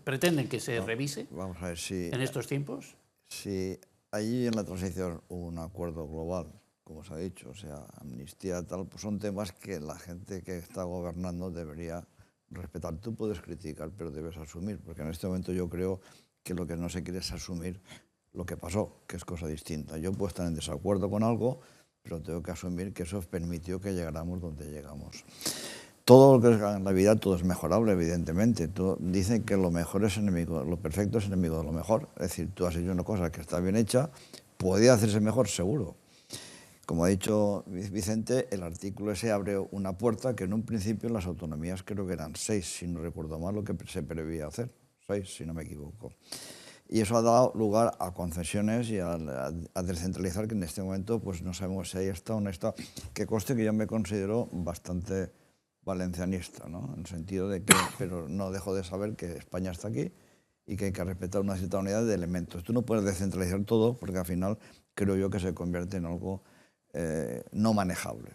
pretenden que se revise. Vamos a ver si en estos tiempos. Si allí en la transición hubo un acuerdo global, como se ha dicho, o sea, amnistía, tal, pues son temas que la gente que está gobernando debería respetar. Tú puedes criticar, pero debes asumir, porque en este momento yo creo que lo que no se quiere es asumir lo que pasó, que es cosa distinta. Yo puedo estar en desacuerdo con algo, pero tengo que asumir que eso permitió que llegáramos donde llegamos. Todo lo que es en la vida, todo es mejorable, evidentemente. Dicen que lo mejor es enemigo, lo perfecto es enemigo de lo mejor. Es decir, tú has hecho una cosa que está bien hecha, podría hacerse mejor, seguro. Como ha dicho Vicente, el artículo ese abre una puerta que en un principio en las autonomías creo que eran 6, si no recuerdo mal, lo que se preveía hacer. 6, si no me equivoco. Y eso ha dado lugar a concesiones y a descentralizar, que en este momento pues no sabemos si ahí está o no está. Que conste que yo me considero bastante valencianista, ¿no? En el sentido de que, pero no dejo de saber que España está aquí y que hay que respetar una cierta unidad de elementos. Tú no puedes descentralizar todo porque al final creo yo que se convierte en algo no manejable.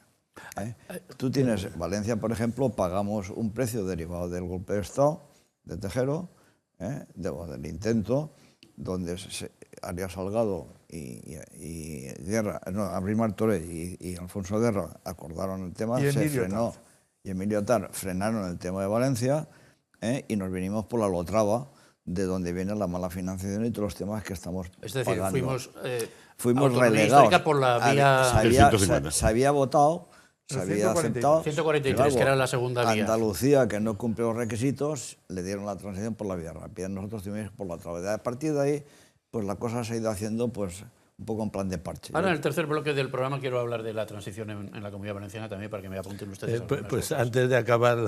Tú tienes, Valencia, por ejemplo, pagamos un precio derivado del golpe de Estado de Tejero, del intento, donde Arias Salgado y Guerra, no, Abril Martorell y Alfonso Guerra acordaron el tema, se frenó, y Emilio Attard frenaron el tema de Valencia, y nos vinimos por la lotrava, de donde viene la mala financiación y todos los temas que estamos pagando. Fuimos relegados. Por la vía... Se había votado se El había 143. aceptado. 143, Sin embargo, que era la segunda vía. Andalucía, que no cumplió los requisitos, le dieron la transición por la vía rápida. Nosotros tuvimos por la otra vía. A partir de ahí, pues la cosa se ha ido haciendo pues un poco en plan de parche. Ahora, en el tercer bloque del programa, quiero hablar de la transición en la Comunidad Valenciana también, para que me apunten ustedes. Pues antes de acabar,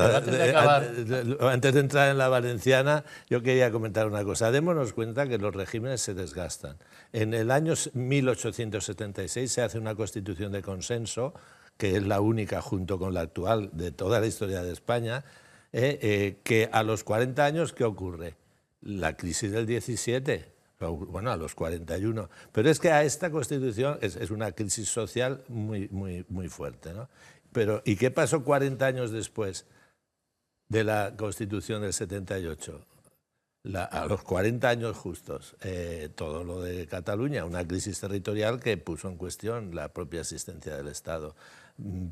antes de entrar en la valenciana, yo quería comentar una cosa. Démonos cuenta que los regímenes se desgastan. En el año 1876 se hace una constitución de consenso, que es la única junto con la actual de toda la historia de España, que a los 40 años, ¿qué ocurre? La crisis del 17. Bueno, a los 41. Pero es que a esta Constitución es una crisis social muy fuerte, ¿no? Pero, ¿y qué pasó 40 años después de la Constitución del 78? A los 40 años justos, todo lo de Cataluña, una crisis territorial que puso en cuestión la propia existencia del Estado.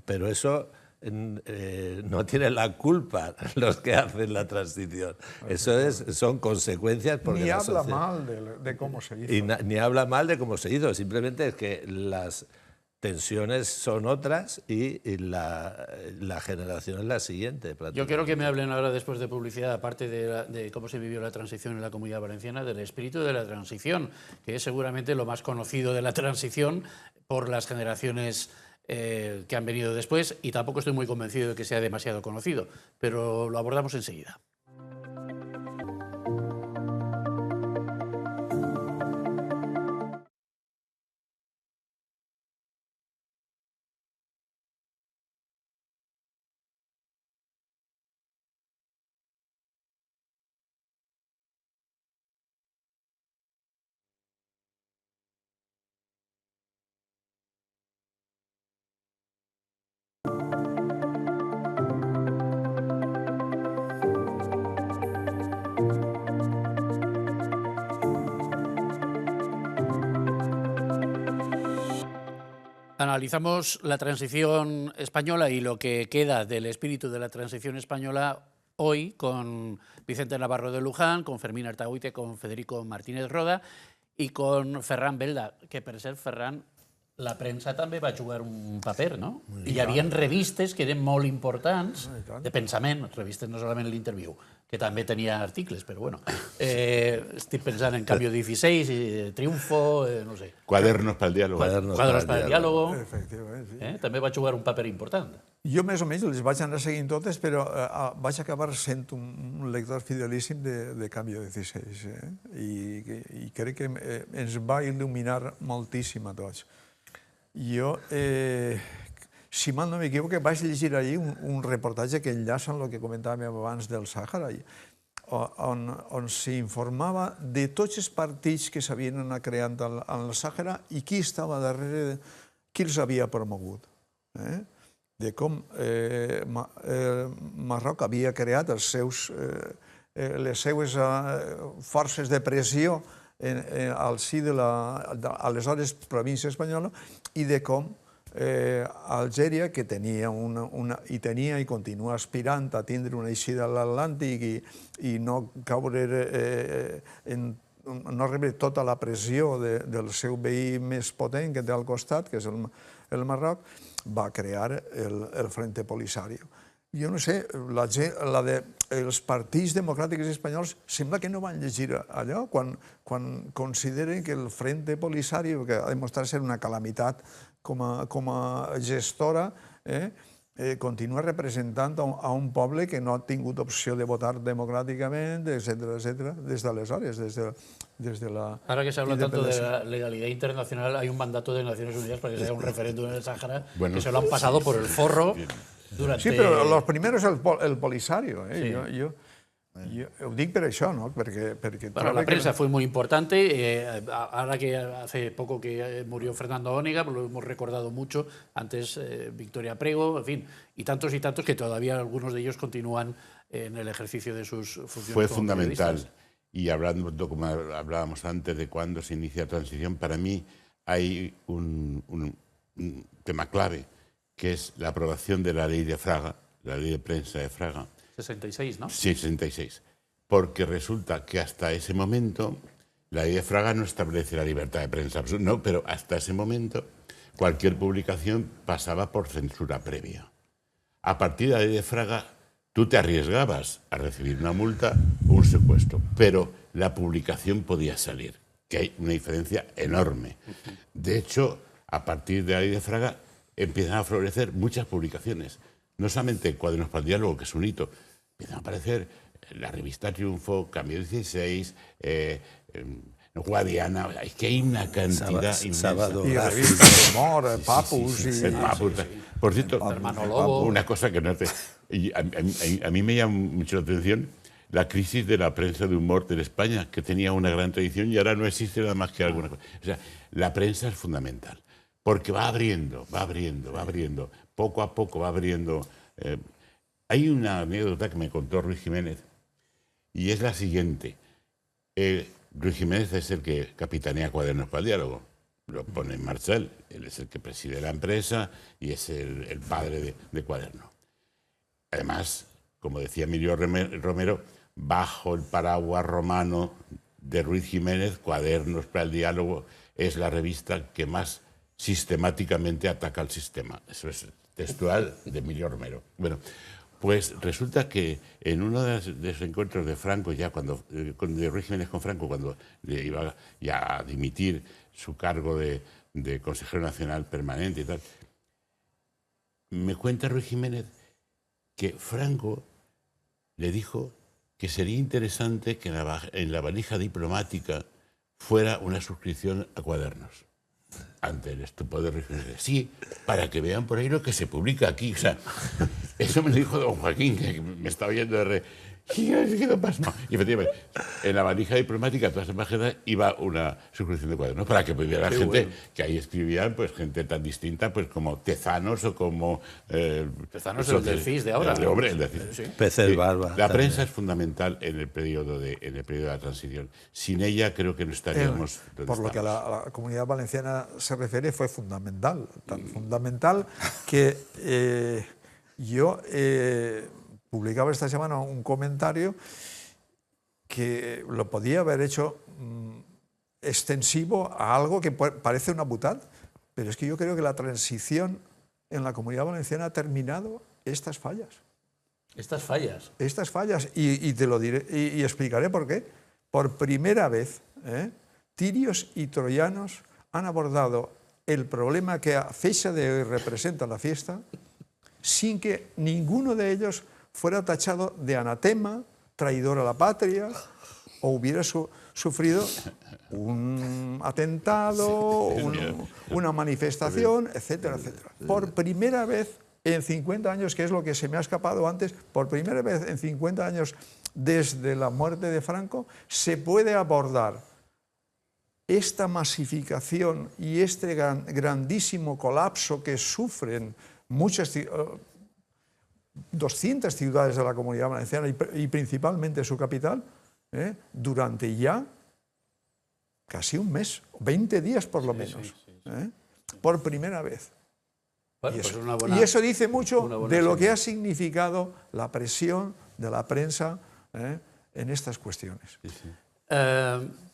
Pero eso no tienen la culpa los que hacen la transición. Eso son consecuencias. Porque ni habla mal de cómo se hizo. Ni habla mal de cómo se hizo, simplemente es que las tensiones son otras y la generación es la siguiente. Yo quiero que me hablen ahora, después de publicidad, aparte de cómo se vivió la transición en la Comunidad Valenciana, del espíritu de la transición, que es seguramente lo más conocido de la transición por las generaciones que han venido después, y tampoco estoy muy convencido de que sea demasiado conocido, pero lo abordamos enseguida. Analizamos la transición española y lo que queda del espíritu de la transición española hoy con Vicente Navarro de Luján, con Fermín Artahuite, con Federico Martínez Roda y con Ferran Belda, que per ser Ferran, la premsa també va jugar un paper, no? I hi havia revistes que eren molt importants, de pensament, revistes no solament l'Interviu, que també tenia articles, però bueno. Estic pensant en Cambio 16, Triunfo, no sé. Cuadernos para el diálogo. Quadros para el diálogo. Efectivament, sí. També va jugar un paper important. Jo més o menys les vaig anar seguint totes, però vaig acabar sent un lector fidelíssim de Cambio 16. I crec que ens va il·luminar moltíssim a tots. Jo, si mal no m'equivoco, vaig llegir allí un reportatge que enllaça amb el que comentàvem abans del Sàhara, on s'informava de tots els partits que s'havien anat creant al Sàhara i qui estava darrere, qui els havia promogut. De com Marroc havia creat les seues forces de pressió al si de l'aleshores província espanyola i de com Algèria, que tenia i continua aspirant a tindre una eixida a l'Atlàntic i no caure no rebre tota la pressió del seu veí més potent que té al costat, que és el Marroc, va crear el Frente Polisario. Jo no sé, els partits democràtics espanyols sembla que no van llegir allò quan consideren que el Frente Polisario, que ha demostrat ser una calamitat com a gestora, continua representant a un poble que no ha tingut opció de votar democràticament, etcétera, des d'aleshores, des de la... Ahora que se habla tanto de la legalidad internacional, hay un mandato de Naciones Unidas para que se haga un referéndum en el Sáhara, que se lo han pasado por el forro durante... Sí, però los primeros el Polisario. Yo digo por eso, ¿no? Porque bueno, la prensa fue muy importante. Ahora que hace poco que murió Fernando Onega, lo hemos recordado mucho. Antes Victoria Prego, en fin, y tantos que todavía algunos de ellos continúan en el ejercicio de sus funciones. Fue fundamental. Y hablando, como hablábamos antes, de cuándo se inicia la transición, para mí hay un tema clave, que es la aprobación de la ley de Fraga, la ley de prensa de Fraga. 66, ¿no? Sí, 66. Porque resulta que hasta ese momento la ley de Fraga no establece la libertad de prensa, no, pero hasta ese momento cualquier publicación pasaba por censura previa. A partir de la ley de Fraga, tú te arriesgabas a recibir una multa o un secuestro, pero la publicación podía salir, que hay una diferencia enorme. De hecho, a partir de la ley de Fraga empiezan a florecer muchas publicaciones, no solamente Cuadernos para el Diálogo, que es un hito, empiezan a aparecer la revista Triunfo, Cambio 16, Guadiana, es que hay una cantidad inmensa. Y revistas de humor, Papus y... El Papus. Por cierto, Hermano Lobo. una cosa que no te... y a mí me llama mucho la atención la crisis de la prensa de humor de España, que tenía una gran tradición y ahora no existe nada más que alguna cosa. O sea, la prensa es fundamental, porque va abriendo, poco a poco va abriendo. Hay una anécdota que me contó Ruiz Jiménez, y es la siguiente. Ruiz Jiménez es el que capitanea Cuadernos para el Diálogo, lo pone en marcha él es el que preside la empresa y es el padre de Cuaderno. Además, como decía Emilio Romero, bajo el paraguas romano de Ruiz Jiménez, Cuadernos para el Diálogo es la revista que más sistemáticamente ataca al sistema. Eso es textual de Emilio Romero. Bueno, pues resulta que en uno de los encuentros de Franco, ya de Ruiz Jiménez con Franco, cuando le iba ya a dimitir su cargo de consejero nacional permanente y tal, me cuenta Ruiz Jiménez que Franco le dijo que sería interesante que en la valija diplomática fuera una suscripción a Cuadernos. Ante el estupor de Ruiz Jiménez. Sí, para que vean por ahí lo que se publica aquí. O sea, eso me lo dijo don Joaquín, que me estaba viendo de y efectivamente, en la valija diplomática, todas las embajadas, iba una suscripción de Cuadernos para que pudiera la gente, bueno, que ahí escribían pues gente tan distinta pues como Tezanos o como... Tezanos es el del CIS de ahora. El del CIS. Sí. Peces Barba. La prensa es fundamental en el periodo de la transición. Sin ella creo que no estaríamos... Por lo que a la Comunidad Valenciana se refiere, fue fundamental. Tan fundamental que yo... publicaba esta semana un comentario que lo podía haber hecho extensivo a algo que parece una butad, pero es que yo creo que la transición en la Comunidad Valenciana ha terminado estas fallas. Estas fallas. Estas fallas, y te lo diré, y explicaré por qué. Por primera vez, tirios y troyanos han abordado el problema que a fecha de hoy representa la fiesta sin que ninguno de ellos fuera tachado de anatema, traidor a la patria, o hubiera sufrido un atentado, una manifestación, etcétera, etcétera. Por primera vez en 50 años, que es lo que se me ha escapado antes, por primera vez en 50 años desde la muerte de Franco, se puede abordar esta masificación y este grandísimo colapso que sufren muchas 200 ciudades de la Comunidad Valenciana y principalmente su capital, durante ya casi un mes, 20 días por lo menos, por primera vez. Bueno, y eso dice mucho de lo que ha significado la presión de la prensa en estas cuestiones.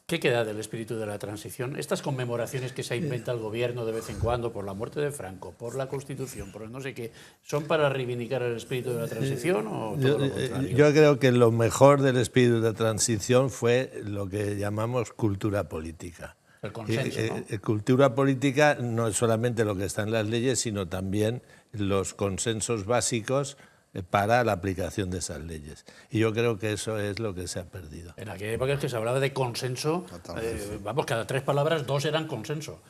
¿Qué queda del espíritu de la transición? Estas conmemoraciones que se inventa el gobierno de vez en cuando por la muerte de Franco, por la Constitución, por el no sé qué, ¿son para reivindicar el espíritu de la transición o todo lo contrario? Yo creo que lo mejor del espíritu de la transición fue lo que llamamos cultura política. El consenso, ¿no? Cultura política no es solamente lo que está en las leyes, sino también los consensos básicos para la aplicación de esas leyes. Y yo creo que eso es lo que se ha perdido. En aquella época es que se hablaba de consenso, vamos, cada 3 palabras 2 eran consenso.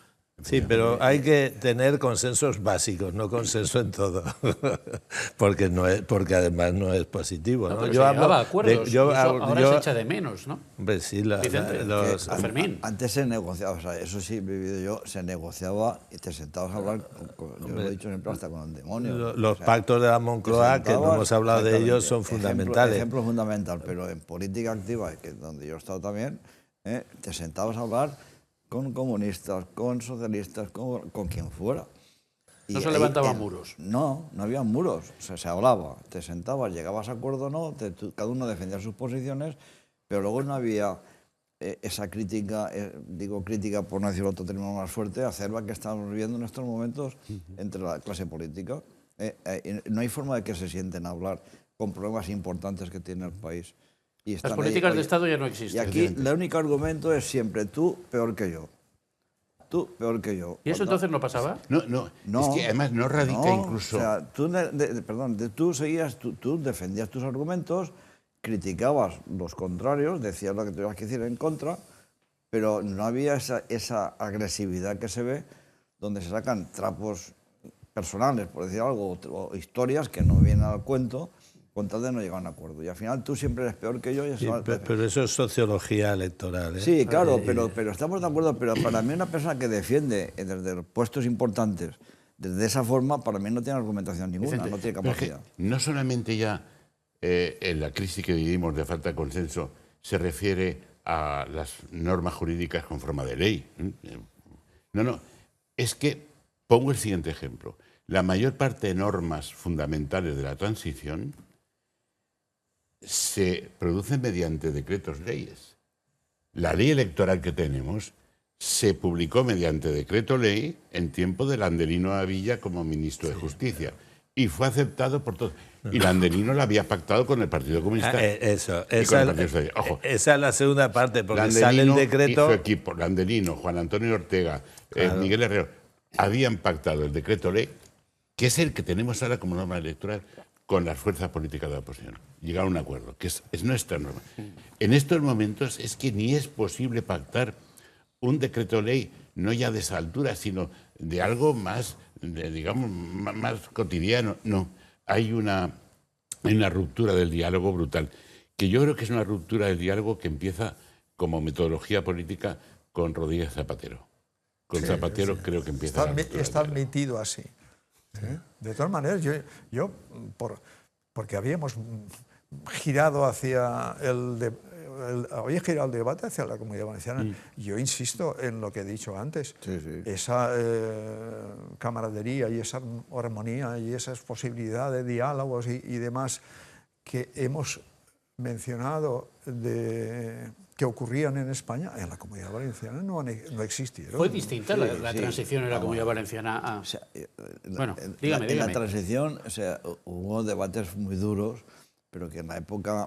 Sí, pero hay que tener consensos básicos, no consenso en todo, porque además no es positivo, ¿no? No, yo hablo de acuerdos, ahora se echa de menos, ¿no? Hombre, sí, Fermín. Antes se negociaba, o sea, eso sí he vivido yo, se negociaba y te sentabas a hablar, yo lo he dicho siempre, hasta con el demonio. Los pactos de la Moncloa, que no hemos hablado de ellos, son fundamentales. Ejemplo fundamental, pero en política activa, que es donde yo he estado también, te sentabas a hablar con comunistas, con socialistas, con quien fuera. No se levantaban muros. No había muros. O sea, se hablaba, te sentabas, llegabas a acuerdo o no, cada uno defendía sus posiciones, pero luego no había esa crítica, digo crítica por no decir otro término más fuerte, acerba que estamos viviendo en estos momentos entre la clase política. No hay forma de que se sienten a hablar con problemas importantes que tiene el país. Y Las políticas de Estado ya no existen. Y aquí el único argumento es siempre tú peor que yo. Tú peor que yo. ¿Y eso entonces no pasaba? No, es que además no radica incluso... O sea, tú defendías tus argumentos, criticabas los contrarios, decías lo que tenías que decir en contra, pero no había esa agresividad que se ve donde se sacan trapos personales, por decir algo, o historias que no vienen al cuento, con tal de no llegar a un acuerdo. Y al final tú siempre eres peor que yo. Y pero eso es sociología electoral, ¿eh? Sí, claro, pero estamos de acuerdo. Pero para mí una persona que defiende desde puestos importantes, desde esa forma, para mí no tiene argumentación ninguna, Vicente, no tiene capacidad. No solamente ya en la crisis que vivimos de falta de consenso se refiere a las normas jurídicas con forma de ley. No, es que pongo el siguiente ejemplo. La mayor parte de normas fundamentales de la transición se producen mediante decretos leyes. La ley electoral que tenemos se publicó mediante decreto ley en tiempo de Landelino Avilla como ministro de Justicia y fue aceptado por todos. Y Landelino la había pactado con el Partido Comunista. Eso, y con el Partido Socialista. Ojo, esa es la segunda parte, porque Landelino sale el decreto... y su equipo, Landelino, Juan Antonio Ortega, claro, Miguel Herrero, habían pactado el decreto ley, que es el que tenemos ahora como norma electoral, con las fuerzas políticas de la oposición. Llegar a un acuerdo, que es nuestra norma. En estos momentos es que ni es posible pactar un decreto ley, no ya de esa altura, sino de algo más, digamos, más cotidiano. No, hay una ruptura del diálogo brutal, que yo creo que es una ruptura del diálogo que empieza como metodología política con Rodríguez Zapatero. Con Zapatero creo que empieza está admitido así. De todas maneras, yo porque habíamos girado hacia había girado el debate hacia la Comunidad Valenciana. Yo insisto en lo que he dicho antes. Sí. Esa camaradería y esa armonía y esas posibilidades de diálogos y demás que hemos mencionado que ocurrían en España, en la Comunidad Valenciana no existieron. ¿Fue distinta la transición en la Comunidad Valenciana? O sea, bueno, dígame. En la transición, o sea, hubo debates muy duros, pero que en la época...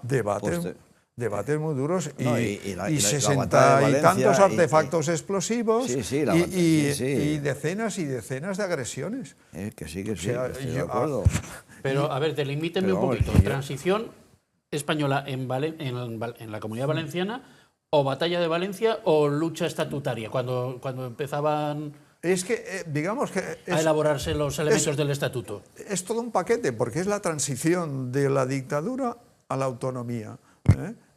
Debates muy duros y 60 y tantos artefactos explosivos y decenas y decenas de agresiones. Que sí, o sea, estoy de acuerdo. Pero, a ver, delimíteme un poquito. ¿Transición española en la Comunidad Valenciana o batalla de Valencia o lucha estatutaria? Cuando empezaban... Es que, digamos que... a elaborarse los elementos del estatuto. Es todo un paquete, porque es la transición de la dictadura a la autonomía.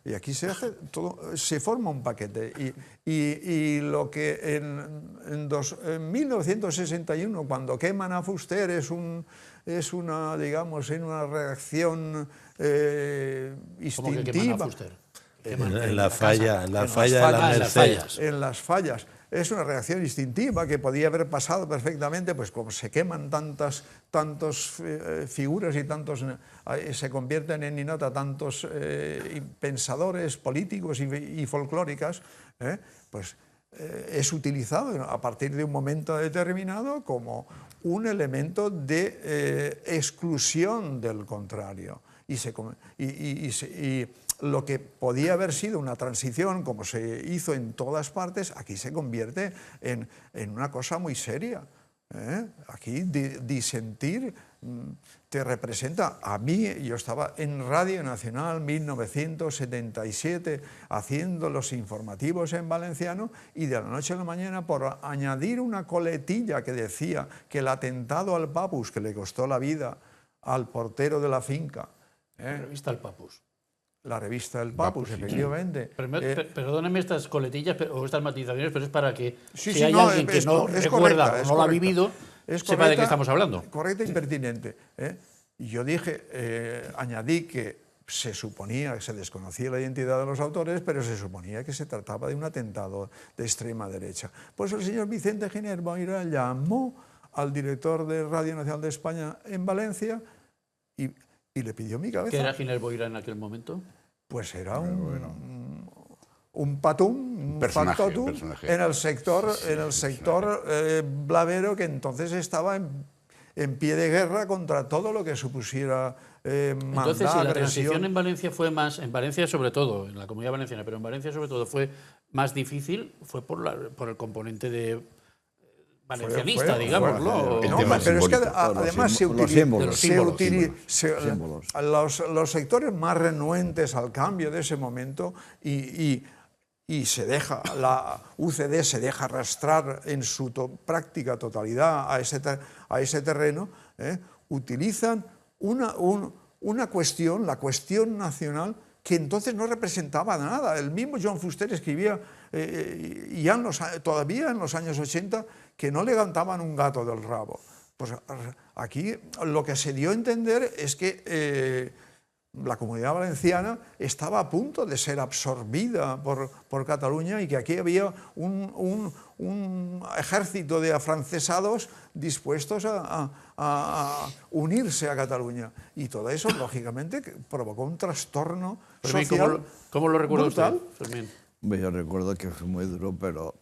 Y aquí se forma un paquete. Y lo que en 1961, cuando queman a Fuster, es una reacción instintiva. ¿Cómo que queman a Fuster? En la falla de la Merced. En las fallas. Es una reacción instintiva que podía haber pasado perfectamente, pues como se queman tantas figuras y se convierten en ninota tantos pensadores políticos y folclóricas, pues es utilizado a partir de un momento determinado como un elemento de exclusión del contrario. Y lo que podía haber sido una transición, como se hizo en todas partes, aquí se convierte en una cosa muy seria. Aquí disentir te representa. A mí, yo estaba en Radio Nacional 1977 haciendo los informativos en valenciano y de la noche a la mañana, por añadir una coletilla que decía que el atentado al Papus, que le costó la vida al portero de la finca. La revista El Papus. La revista El Papus, efectivamente. Perdóneme estas coletillas o estas matizaciones, pero es para que si hay no, alguien que no recuerda o no lo ha vivido, sepa de qué estamos hablando. Correcta y pertinente. Y yo añadí que se suponía, que se desconocía la identidad de los autores, pero se suponía que se trataba de un atentado de extrema derecha. Pues el señor Vicente Giner Boira llamó al director de Radio Nacional de España en Valencia y le pidió mi cabeza. ¿Qué era Giner Boira en aquel momento? Pues era un patum, un Personaje, factotum personaje. en el sector blavero, que entonces estaba en pie de guerra contra todo lo que supusiera maldad, Entonces, si la agresión. transición en Valencia fue más, en Valencia sobre todo, en la Comunidad Valenciana, pero en Valencia sobre todo fue más difícil, fue por el componente de valencianista, Fue- digámoslo. El No, tema pero es que simbólico. además se Los símbolos. utiliza los sectores más renuentes al cambio de ese momento y se deja, la UCD se deja arrastrar en su práctica totalidad a ese terreno, utilizan una cuestión, la cuestión nacional, que entonces no representaba nada. El mismo John Fuster escribía, ya todavía en los años 80, que no levantaban un gato del rabo. Pues aquí lo que se dio a entender es que la Comunidad Valenciana estaba a punto de ser absorbida por Cataluña y que aquí había un ejército de afrancesados dispuestos a unirse a Cataluña. Y todo eso, lógicamente, provocó un trastorno Fermín, social ¿cómo lo recuerda brutal. usted, Fermín? Yo recuerdo que fue muy duro, pero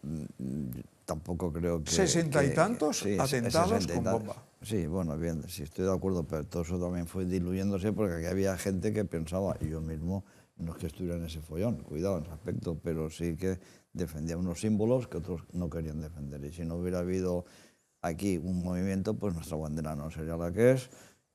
tampoco creo que... 60 y tantos sí, atentados 60 y con tal. bomba. Sí, bueno, bien, sí estoy de acuerdo, pero todo eso también fue diluyéndose porque aquí había gente que pensaba, y yo mismo, no es que estuviera en ese follón, cuidado en ese aspecto, pero sí que defendía unos símbolos que otros no querían defender. Y si no hubiera habido aquí un movimiento, pues nuestra bandera no sería la que es,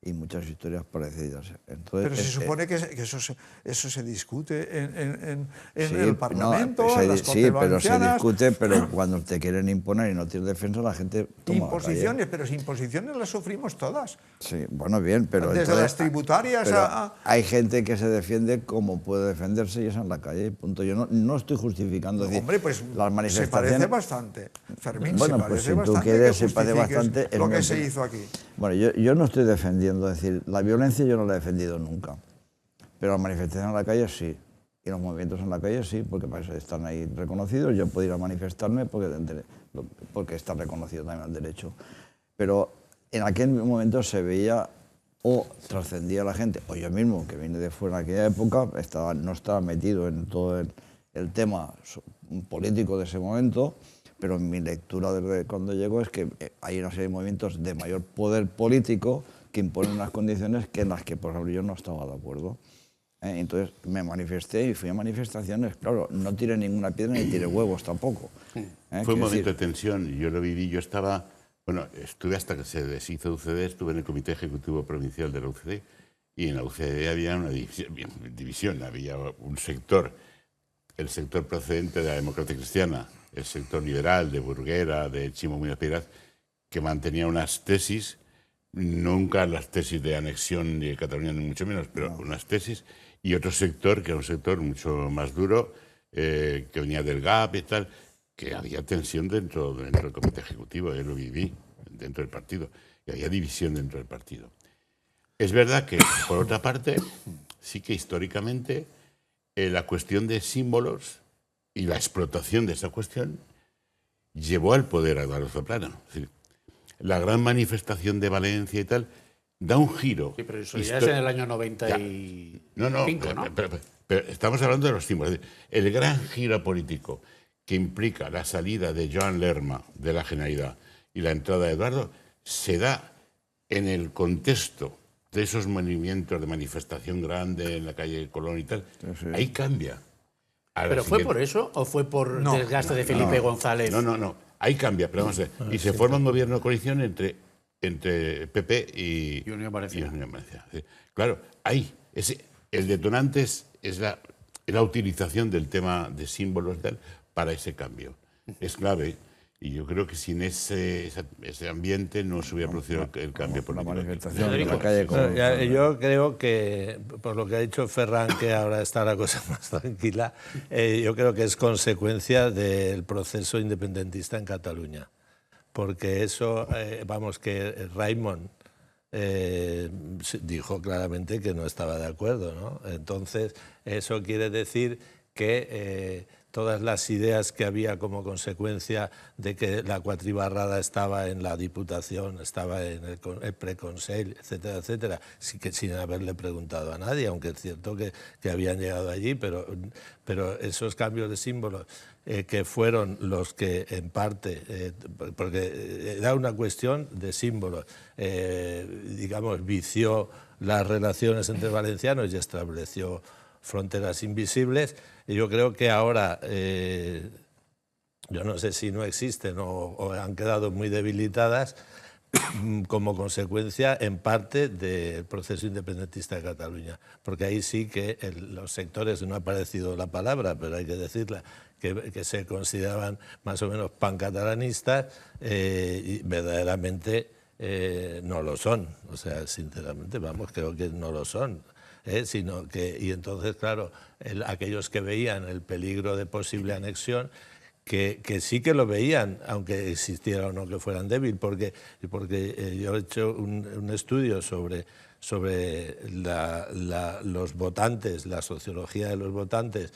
y muchas historias parecidas. Entonces, Pero se supone que eso se discute en sí, el Parlamento, no, en las sí, Cortes pero se Valencianas. discute, pero cuando te quieren imponer y no tienes defensa, la gente toma la Imposiciones, calle. pero imposiciones las sufrimos todas. Sí, bueno, bien, pero Desde entonces, las tributarias pero a... hay gente que se defiende como puede defenderse y es en la calle, punto. Yo no estoy justificando, es decir, Hombre, pues las se manifestaciones... parece bastante. Fermín, Bueno, se pues parece si tú bastante quieres, que se parece justifiques bastante, lo es que mi se opinión. hizo aquí. Bueno, yo no estoy defendiendo, es decir, la violencia yo no la he defendido nunca, pero las manifestaciones en la calle sí, y los movimientos en la calle sí, porque para eso están ahí reconocidos. Yo puedo ir a manifestarme porque está reconocido también el derecho. Pero en aquel momento se veía o trascendía la gente, o yo mismo, que vine de fuera en aquella época, no estaba metido en todo el tema político de ese momento, pero mi lectura desde cuando llego es que hay una serie de movimientos de mayor poder político que imponen unas condiciones en las que, por ejemplo, yo no estaba de acuerdo. Entonces me manifesté y fui a manifestaciones. Claro, no tiré ninguna piedra ni tiré huevos tampoco. Fue un momento de tensión, yo lo viví, yo estaba... Bueno, estuve hasta que se deshizo UCD, estuve en el Comité Ejecutivo Provincial de la UCD, y en la UCD había una división, había un sector, el sector procedente de la democracia cristiana, el sector liberal de Burguera, de Chimo Muñoz Piedras, que mantenía unas tesis, nunca las tesis de anexión ni de Cataluña, ni mucho menos, pero unas tesis, y otro sector, que era un sector mucho más duro, que venía del GAP y tal, que había tensión dentro del Comité Ejecutivo, yo lo viví dentro del partido, y había división dentro del partido. Es verdad que, por otra parte, sí que históricamente la cuestión de símbolos y la explotación de esa cuestión llevó al poder a Eduardo Zaplana. Es decir, la gran manifestación de Valencia y tal da un giro. Sí, pero eso ya es en el año 95, No, ¿no? pero estamos hablando de los símbolos. El gran giro político que implica la salida de Joan Lerma de la Generalidad y la entrada de Eduardo se da en el contexto de esos movimientos de manifestación grande en la calle Colón y tal. Sí. Ahí cambia. ¿Pero fue por eso o fue por desgaste de Felipe González? No. Ahí cambia, pero vamos a ver. Y se forma un gobierno de coalición entre PP y Unión Valenciana. Unión Valenciana. Claro, ahí, el detonante es la utilización del tema de símbolos tal para ese cambio. Es clave. Y yo creo que sin ese ambiente no se hubiera producido el cambio La político. manifestación en Federico. la calle Colón. Yo creo que, por lo que ha dicho Ferran, que ahora está la cosa más tranquila, yo creo que es consecuencia del proceso independentista en Cataluña. Porque eso, vamos, que Raimon dijo claramente que no estaba de acuerdo, ¿no? Entonces, eso quiere decir que todas las ideas que había como consecuencia de que la cuatribarrada estaba en la Diputación, estaba en el Preconsell, etcétera, etcétera, sin haberle preguntado a nadie, aunque es cierto que habían llegado allí, pero esos cambios de símbolos que fueron los que en parte, porque era una cuestión de símbolos, digamos, vició las relaciones entre valencianos y estableció fronteras invisibles. Y yo creo que ahora, yo no sé si no existen o han quedado muy debilitadas como consecuencia, en parte, del proceso independentista de Cataluña. Porque ahí sí que los sectores, no ha aparecido la palabra, pero hay que decirla, que se consideraban más o menos pancatalanistas, y verdaderamente no lo son. O sea, sinceramente, vamos, creo que no lo son. Sino que, y entonces, claro, aquellos que veían el peligro de posible anexión, que sí que lo veían, aunque existiera o no que fueran débiles, porque yo he hecho un estudio sobre los votantes, la sociología de los votantes,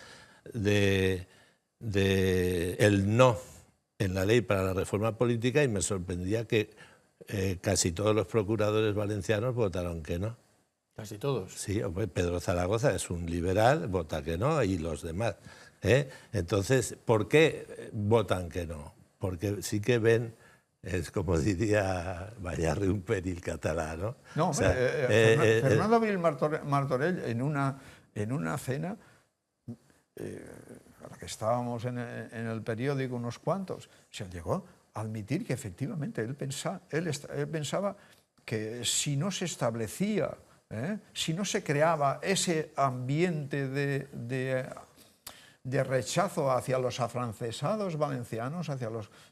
de el no en la ley para la reforma política, y me sorprendía que casi todos los procuradores valencianos votaron que no. Casi todos. Sí, Pedro Zaragoza es un liberal, vota que no, y los demás. Entonces, ¿por qué votan que no? Porque sí que ven, es como diría Bayarri, un peril catalán, ¿no? No, o sea, Fernando Abril Martorell, en una cena, a la que estábamos en el periódico unos cuantos, se llegó a admitir que efectivamente él pensaba que si no se establecía, si no se creaba ese ambiente de rechazo hacia los afrancesados valencianos,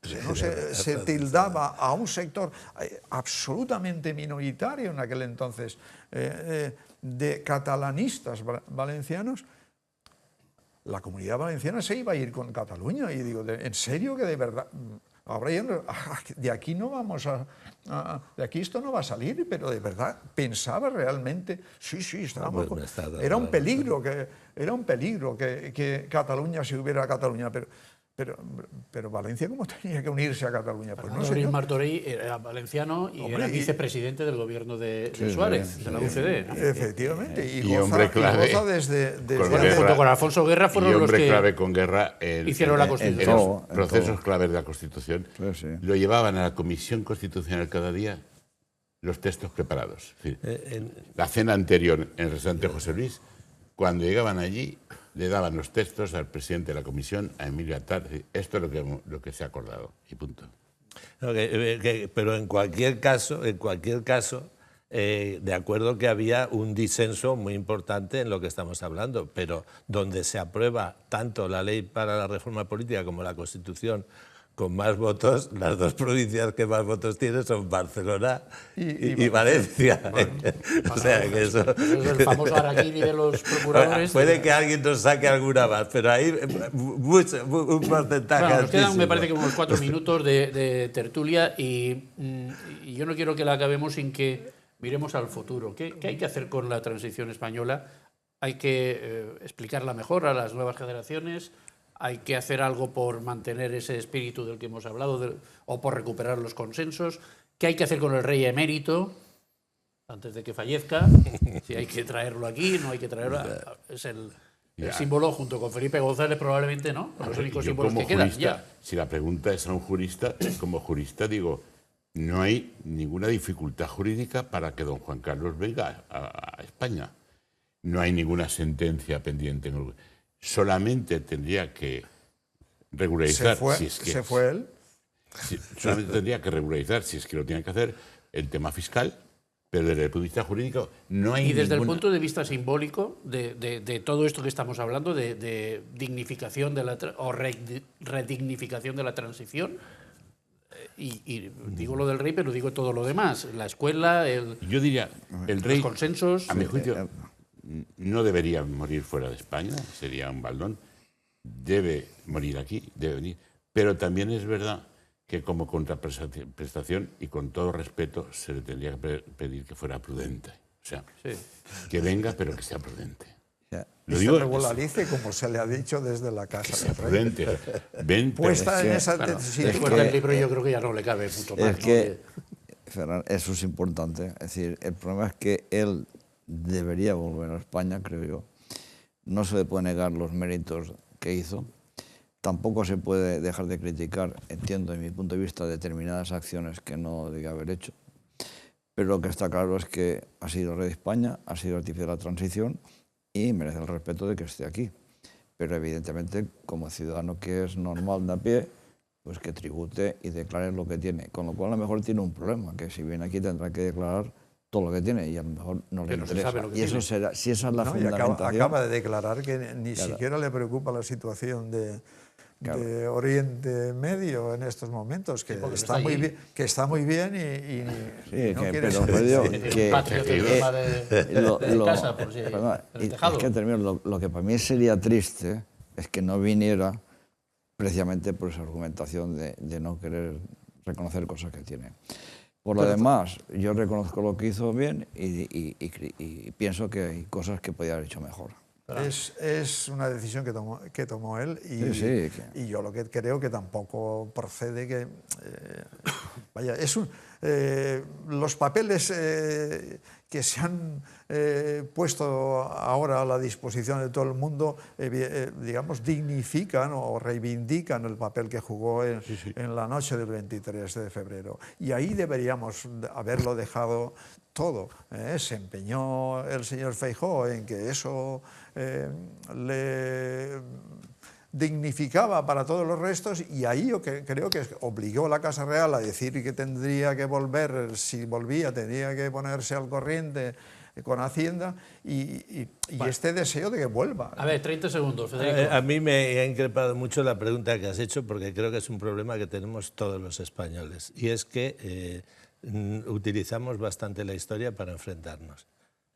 si no se tildaba a un sector absolutamente minoritario en aquel entonces de catalanistas valencianos, la comunidad valenciana se iba a ir con Cataluña. Y digo, ¿en serio que de verdad? De aquí no vamos de aquí esto no va a salir, pero de verdad pensaba realmente, sí, estábamos, era un peligro que Cataluña se hubiera a Cataluña, pero Valencia, ¿cómo tenía que unirse a Cataluña? Pues no sé. Abril Martorell era valenciano y era vicepresidente del gobierno de Suárez, de la UCD, ¿no? Efectivamente, y hombre clave, goza desde junto con Alfonso Guerra fueron los que clave con Guerra hicieron la Constitución. En los procesos claves de la Constitución, lo llevaban a la Comisión Constitucional cada día los textos preparados. La cena anterior en el restaurante José Luis, cuando llegaban allí, le daban los textos al presidente de la comisión, a Emilio Attar. Esto es lo que se ha acordado, y punto. No, pero en cualquier caso, de acuerdo que había un disenso muy importante en lo que estamos hablando, pero donde se aprueba tanto la ley para la reforma política como la Constitución con más votos, las dos provincias que más votos tienen son Barcelona y Valencia. Bueno, o sea, que eso es el famoso araquiri de los procuradores. Puede que alguien nos saque alguna más, pero hay un porcentaje. Bueno, nos quedan, me parece que unos 4 minutos de tertulia y yo no quiero que la acabemos sin que miremos al futuro. ¿Qué hay que hacer con la transición española? Hay que explicarla mejor a las nuevas generaciones. Hay que hacer algo por mantener ese espíritu del que hemos hablado o por recuperar los consensos. ¿Qué hay que hacer con el rey emérito antes de que fallezca? Si hay que traerlo aquí, no hay que traerlo. Es el símbolo, junto con Felipe González, probablemente, ¿no? Los únicos símbolos que quedan. Si la pregunta es a un jurista, como jurista digo, no hay ninguna dificultad jurídica para que don Juan Carlos venga a España. No hay ninguna sentencia pendiente. Solamente tendría que regularizar. ¿Se fue él? Solamente tendría que regularizar, si es que lo tiene que hacer, el tema fiscal, pero desde el punto de vista jurídico no hay. Y desde el punto de vista simbólico de todo esto que estamos hablando, de dignificación o redignificación de la transición, y digo lo del rey, pero digo todo lo demás, la escuela, yo diría, el rey, los consensos. A mi juicio, no debería morir fuera de España, sería un baldón. Debe morir aquí, debe venir. Pero también es verdad que como contraprestación y con todo respeto se le tendría que pedir que fuera prudente. O sea, que venga pero que sea prudente. Y Lo se digo, regularice, como se le ha dicho desde la Casa del Rey. prudente. Vente. Puesta en que- esa Bueno, situación. después del libro yo creo que ya no le cabe mucho más. Es ¿no? que, Ferran, eso es importante. Es decir, el problema es que él debería volver a España, creo yo. No se le puede negar los méritos que hizo. Tampoco se puede dejar de criticar, entiendo, desde mi punto de vista, determinadas acciones que no debía haber hecho. Pero lo que está claro es que ha sido rey de España, ha sido artífice de la transición y merece el respeto de que esté aquí. Pero evidentemente, como ciudadano que es normal de a pie, pues que tribute y declare lo que tiene. Con lo cual, a lo mejor tiene un problema, que si viene aquí tendrá que declarar todo lo que tiene y a lo mejor no le Que no se interesa. sabe lo que Y eso tiene. será, si esa es la ¿No? Y fundamentación... acaba de declarar que ni Claro. siquiera le preocupa la situación de Oriente Medio en estos momentos, que porque no está está muy allí. bien, que está muy bien Sí, no que, quiere pero ser- pues digo, El que, patriotismo de casa, por si perdona, en el tejado. es que termino, lo que para mí sería triste es que no viniera precisamente por esa argumentación de no querer reconocer cosas que tiene. Por lo demás, yo reconozco lo que hizo bien y pienso que hay cosas que podía haber hecho mejor. Es una decisión que tomó él y, Sí, y yo lo que creo que tampoco procede que... vaya, los papeles que se han puesto ahora a la disposición de todo el mundo, digamos, dignifican o reivindican el papel que jugó en la noche del 23 de febrero. Y ahí deberíamos haberlo dejado todo. Se empeñó el señor Feijóo en que eso le dignificaba para todos los restos y ahí yo creo que obligó a la Casa Real a decir que tendría que volver, si volvía tenía que ponerse al corriente con Hacienda y este deseo de que vuelva. A ver, 30 segundos, Federico. A mí me ha increpado mucho la pregunta que has hecho porque creo que es un problema que tenemos todos los españoles y es que utilizamos bastante la historia para enfrentarnos.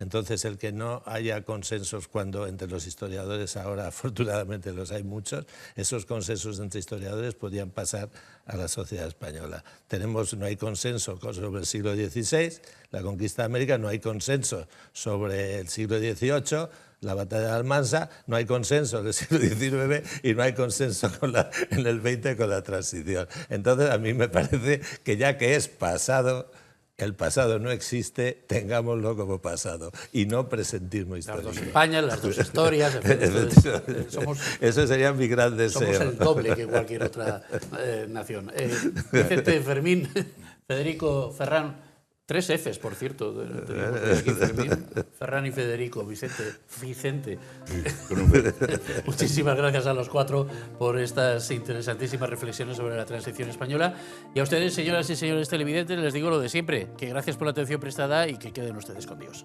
Entonces, el que no haya consensos cuando entre los historiadores, ahora afortunadamente los hay muchos, esos consensos entre historiadores podían pasar a la sociedad española. No hay consenso sobre el siglo XVI, la conquista de América, no hay consenso sobre el siglo XVIII, la batalla de Almansa, no hay consenso en el siglo XIX y no hay consenso en el XX con la transición. Entonces, a mí me parece que ya que es pasado, el pasado no existe, tengámoslo como pasado y no presentismo Las histórico. dos Españas, las dos historias, somos Eso sería mi gran deseo. Somos el doble que cualquier otra nación. Vicente, Fermín, Federico, Ferran, 3 Fs, por cierto. Tenemos aquí Fermín, Ferran y Federico. Vicente. Muchísimas gracias a los 4 por estas interesantísimas reflexiones sobre la transición española. Y a ustedes, señoras y señores televidentes, les digo lo de siempre, que gracias por la atención prestada y que queden ustedes con Dios.